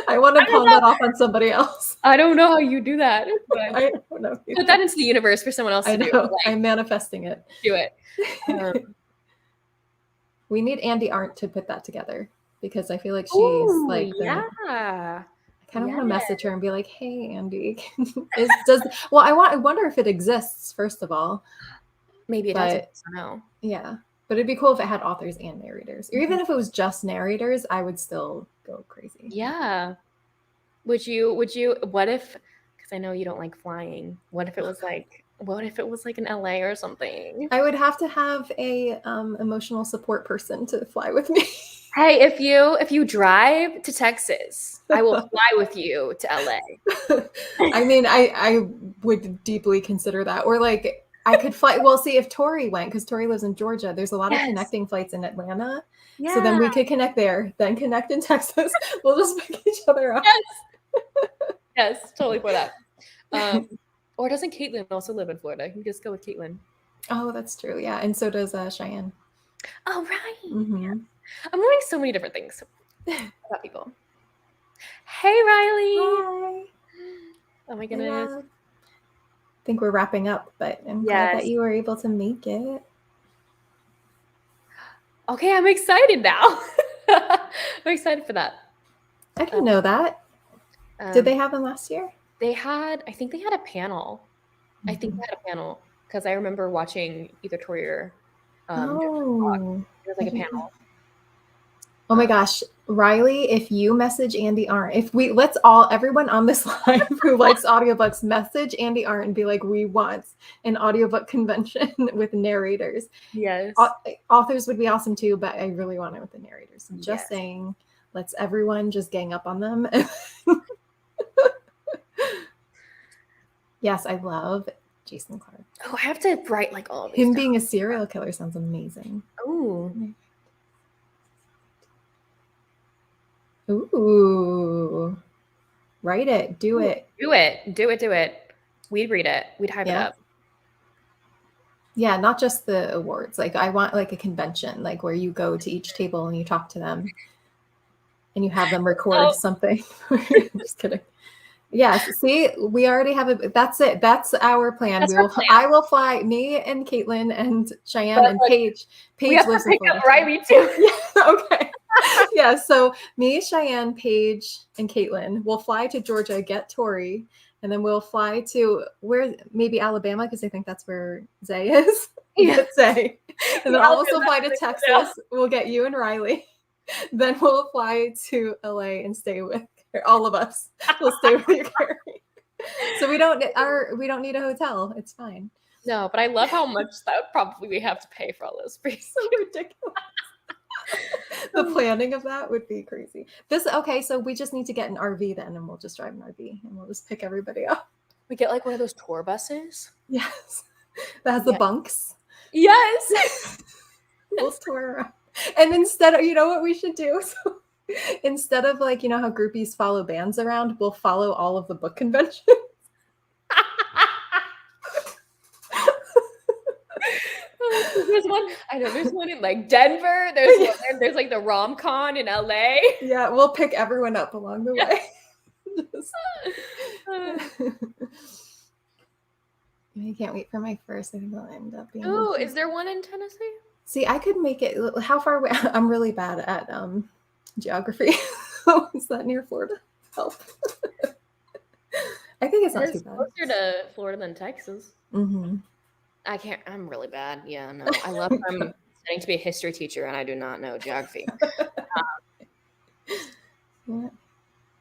I want to pawn that off on somebody else. I don't know how you do that, but I don't know. put that into the universe for someone else to do. Like, I'm manifesting it. Do it. We need Andy Arndt to put that together because I feel like she's like yeah. I kind of want to message her and be like, "Hey, Andy, I wonder if it exists first of all. Maybe it does. I don't know. Yeah, but it'd be cool if it had authors and narrators, or even if it was just narrators, I would still go crazy. Yeah. Would you? What if? Because I know you don't like flying. What if it was like in LA or something? I would have to have a emotional support person to fly with me. Hey, if you drive to Texas, I will fly with you to LA. I mean, I would deeply consider that. Or like I could fly. Well, see if Tori went, because Tori lives in Georgia. There's a lot of connecting flights in Atlanta. Yeah. So then we could connect there, then connect in Texas. We'll just pick each other up. Yes, totally for that. Or doesn't Caitlin also live in Florida? You can just go with Caitlin. Oh, that's true. Yeah, and so does Cheyenne. Oh, right. Mm-hmm. I'm learning so many different things about people. Hey, Riley. Hi. Oh my goodness. I think we're wrapping up, but I'm glad that you were able to make it. Okay, I'm excited now. I'm excited for that. I didn't know that. Did they have them last year? I think they had a panel. Mm-hmm. I think they had a panel because I remember watching either Tori or there was like a panel. Oh my gosh, Riley, if you message Andy Arndt, everyone on this live who likes audiobooks, message Andy Arndt and be like, we want an audiobook convention with narrators. Yes. Authors would be awesome too, but I really want it with the narrators. I'm just saying, let's everyone just gang up on them. Yes, I love Jason Clarke. Oh, I have to write like all of these. Him being a serial killer sounds amazing. Ooh. Write it. Do it. Do it. We'd read it. We'd hype it up. Yeah, not just the awards. Like I want like a convention, like where you go to each table and you talk to them and you have them record something. Just kidding. Yes. See, we already have that's it. That's our plan. I will fly, me and Caitlin and Cheyenne and Paige. Paige lives in Florida. Riley too. Yeah, okay. Yeah. So me, Cheyenne, Paige, and Caitlin will fly to Georgia, get Tori, and then we'll fly to maybe Alabama, because I think that's where Zay is. Get Zay. And then I'll also fly to Texas. We'll get you and Riley. Then we'll fly to LA and stay with all of us. We'll stay with you, Carrie. So we don't need a hotel. It's fine. No, but I love how much that probably we have to pay for all this. So ridiculous. The planning of that would be crazy. So we just need to get an RV then, and we'll just drive an RV and we'll just pick everybody up. We get like one of those tour buses. Yes. That has the bunks. Yes. We'll tour around. And instead of, you know what we should do? So instead of like, you know how groupies follow bands around, we'll follow all of the book conventions. There's one in like Denver. There's like the rom-con in LA. Yeah, we'll pick everyone up along the way. I can't wait for my first. I think I'll end up being. Oh, is there one in Tennessee? See, I could make it. How far away? I'm really bad at geography. Is that near Florida? Help. I think it's not too bad. Closer to Florida than Texas. Mm-hmm. I'm really bad. Yeah, no. I'm studying to be a history teacher, and I do not know geography. Yeah.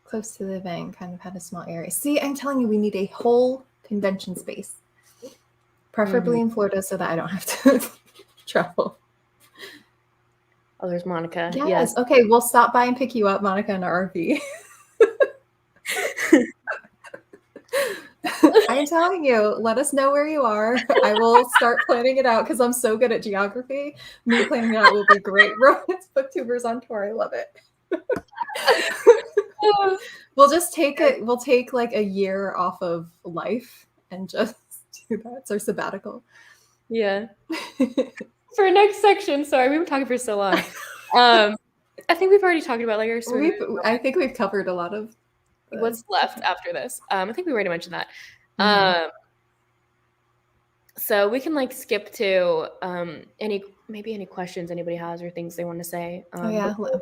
Close to the event, kind of had a small area. See, I'm telling you, we need a whole convention space, preferably in Florida, so that I don't have to travel. Oh, there's Monica. Yes. Okay, we'll stop by and pick you up, Monica, in our RV. I'm telling you, let us know where you are. I will start planning it out because I'm so good at geography. Me planning it out will be great. Romance booktubers on tour. I love it. We'll just take it. We'll take like a year off of life and just do that. It's our sabbatical. Yeah. For our next section, sorry, we've been talking for so long. I think we've already talked about like our sort I think we've covered a lot of what's left after this. I think we already mentioned that. So we can like skip to any questions anybody has or things they want to say.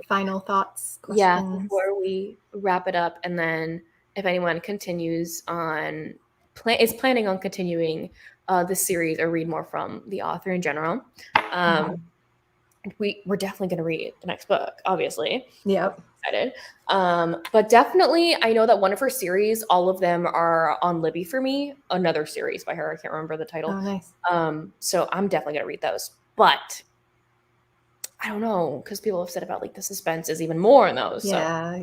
Final thoughts, questions. Yeah, before we wrap it up, and then if anyone continues on is planning on continuing this series or read more from the author in general, we're definitely going to read the next book, obviously. Yep. Excited. But definitely, I know that one of her series, all of them are on Libby for me. Another series by her, I can't remember the title. Oh, nice. So I'm definitely going to read those. But I don't know, because people have said about like the suspense is even more in those. Yeah.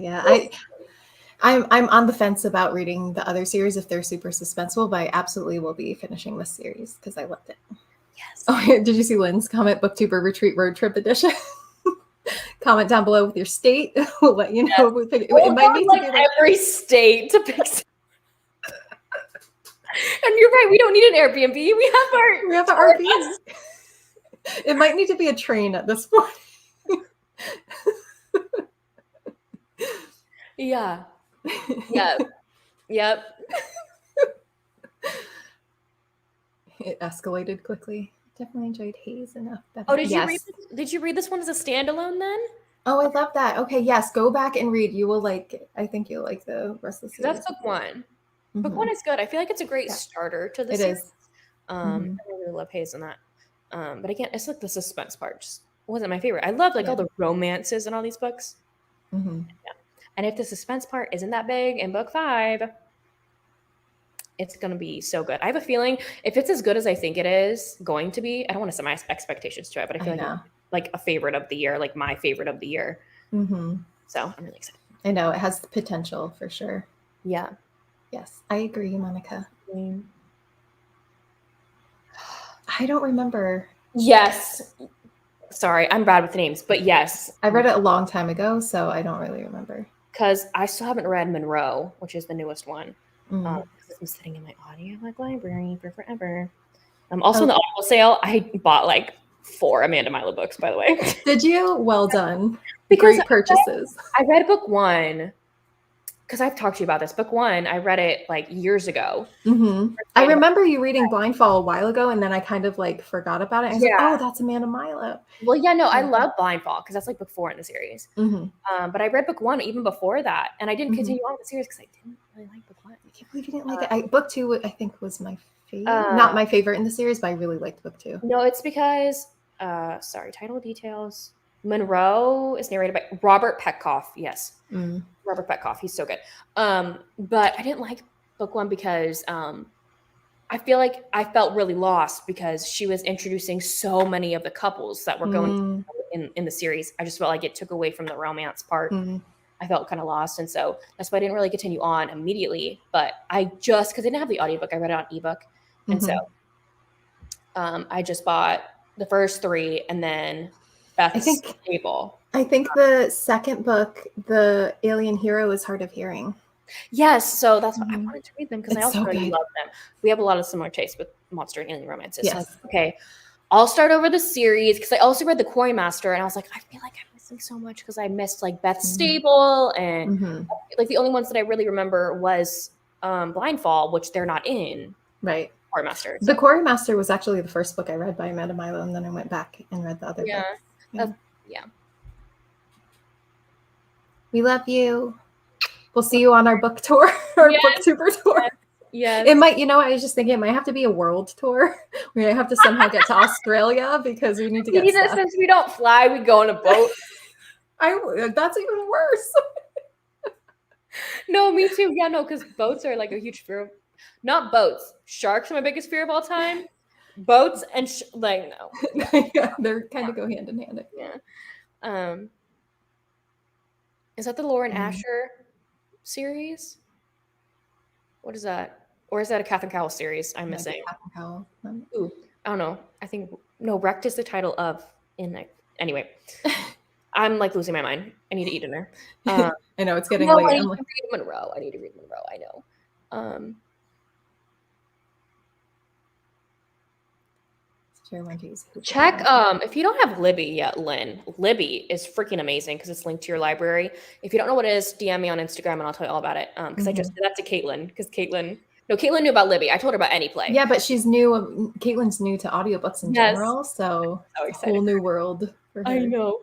I'm on the fence about reading the other series if they're super suspenseful, but I absolutely will be finishing this series because I loved it. Yes. Oh, did you see Lynn's comment? BookTuber Retreat Road Trip Edition. Comment down below with your state. We'll let you know. Yes. It might need to be like every state to pick. And you're right. We don't need an Airbnb. We have our RVs. It might need to be a train at this point. Yeah. Yep. It escalated quickly. Definitely enjoyed Haze enough. Did you read this one as a standalone then? Oh, I love that. Okay, yes, go back and read. You will like. I think you'll like the rest of the series. That's book one. Book one is good. I feel like it's a great starter to the series. It is. I really love Haze in that. But again, it's like the suspense part just wasn't my favorite. I love like all the romances in all these books. Yeah. And if the suspense part isn't that big in book 5, it's going to be so good. I have a feeling if it's as good as I think it is going to be, I don't want to set my expectations to it, but I feel like a favorite of the year, like my favorite of the year. So I'm really excited. I know it has the potential for sure. Yeah. Yes, I agree, Monica. I don't remember. Yes. Sorry, I'm bad with the names, but yes. I read it a long time ago, so I don't really remember. Because I still haven't read Monroe, which is the newest one. Because I'm sitting in my audiobook library for forever. Also in the Audible sale, I bought like 4 Amanda Milo books, by the way. Did you? Well done. Because great purchases. I read book 1. Because I've talked to you about this. Book 1, I read it like years ago. I remember you reading Blindfall a while ago, and then I kind of like forgot about it. I was like, oh, that's Amanda Milo. Well, yeah, no, I love Blindfall because that's like book 4 in the series. But I read book 1 even before that, and I didn't continue on with the series because I didn't really like book 1. I can't believe you didn't like it. Book 2, I think, was my favorite. Not my favorite in the series, but I really liked book 2. No, it's because, title details. Monroe is narrated by Robert Petkoff. Yes. Robert Petkoff. He's so good. But I didn't like book 1 because I feel like I felt really lost because she was introducing so many of the couples that were going in the series. I just felt like it took away from the romance part. I felt kind of lost. And so that's why I didn't really continue on immediately. But because I didn't have the audiobook, I read it on ebook. And so I just bought the first 3 and then Beth's Table. I think the second book, The Alien Hero, is Hard of Hearing. Yes, so that's what I wanted to read them because I also really love them. We have a lot of similar tastes with monster and alien romances. Yes. So, okay, I'll start over the series because I also read The Quarry Master and I was like, I feel like I'm missing so much because I missed like Beth's Stable and like the only ones that I really remember was Blindfall, which they're not in. Right. Quarry Master. So. The Quarry Master was actually the first book I read by Amanda Milo, and then I went back and read the other books. Yeah. We love you. We'll see you on our book tour, our BookTuber tour. Yes. It might, I was just thinking it might have to be a world tour. We might have to somehow get to Australia because we need to get stuff. Since we don't fly, we go on a boat. That's even worse. No, me too. Yeah, no, because boats are like a huge fear. Not boats. Sharks are my biggest fear of all time. Boats and no. Yeah, they're kind of go hand in hand. Yeah. Is that the Lauren Asher series? What is that? Or is that a Catherine Cowles series? I'm missing. Catherine Cowles. Ooh, I don't know. I think Wrecked is the title of anyway. I'm like losing my mind. I need to eat dinner. I know it's getting late. I need to read Monroe. I know. Fair one to use. Check if you don't have Libby yet, Lynn. Libby is freaking amazing because it's linked to your library. If you don't know what it is, DM me on Instagram and I'll tell you all about it. Because I just did that to Caitlin because Caitlin knew about Libby. I told her about any play. Yeah, but she's new. Caitlin's new to audiobooks in general, so it's a whole new world for her. I know.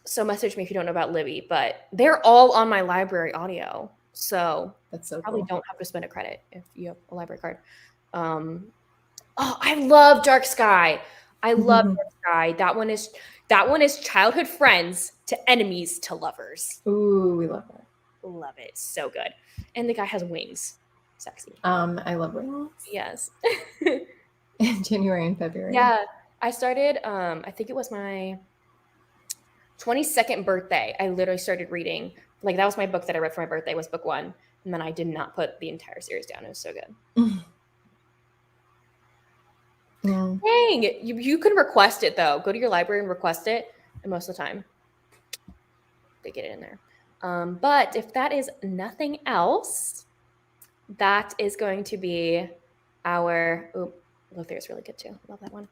So message me if you don't know about Libby, but they're all on my library audio. So that's so probably cool. Don't have to spend a credit if you have a library card. Oh, I love Dark Sky. I love Dark Sky. That one is childhood friends to enemies to lovers. Ooh, we love that. Love it. So good. And the guy has wings. Sexy. I love wings. Yes. In January and February. Yeah. I started, I think it was my 22nd birthday. I literally started reading. Like that was my book that I read for my birthday was book 1. And then I did not put the entire series down. It was so good. Dang, you can request it though. Go to your library and request it, and most of the time they get it in there. But if that is nothing else, that is going to be our. Oh, Lothair is really good too. Love that one.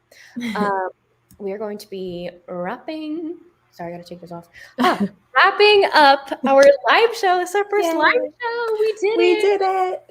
We are going to be wrapping. Sorry, I gotta take this off. Wrapping up our live show. This is our first live show. We did it.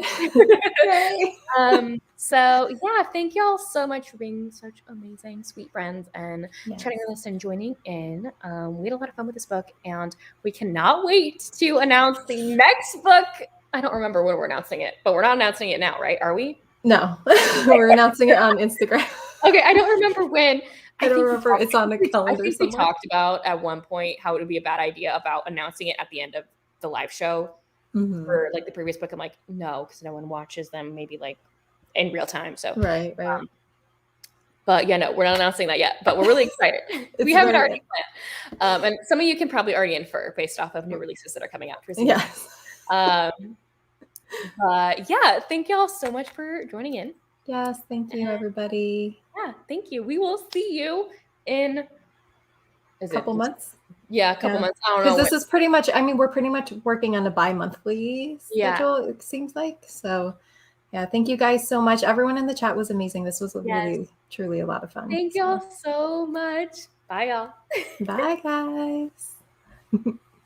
So yeah, thank y'all so much for being such amazing, sweet friends and chatting with us and joining in. We had a lot of fun with this book, and we cannot wait to announce the next book. I don't remember when we're announcing it, but we're not announcing it now, right? Are we? No, we're announcing it on Instagram. Okay, I don't remember when. I don't remember. It's on the calendar. I think we talked about at one point how it would be a bad idea about announcing it at the end of the live show for like the previous book. I'm like, no, because no one watches them maybe like in real time. So right. But yeah, no, we're not announcing that yet. But we're really excited. We have it already planned, and some of you can probably already infer based off of new releases that are coming out. Yes. But yeah, thank y'all so much for joining in. Yes, thank you, everybody. Yeah, thank you. We will see you in a couple months. Yeah, a couple months. I don't know. Because this is pretty much, I mean, we're pretty much working on a bi-monthly schedule, it seems like. So yeah, thank you guys so much. Everyone in the chat was amazing. This was really, truly a lot of fun. Thank y'all so much. Bye, y'all. Bye, guys.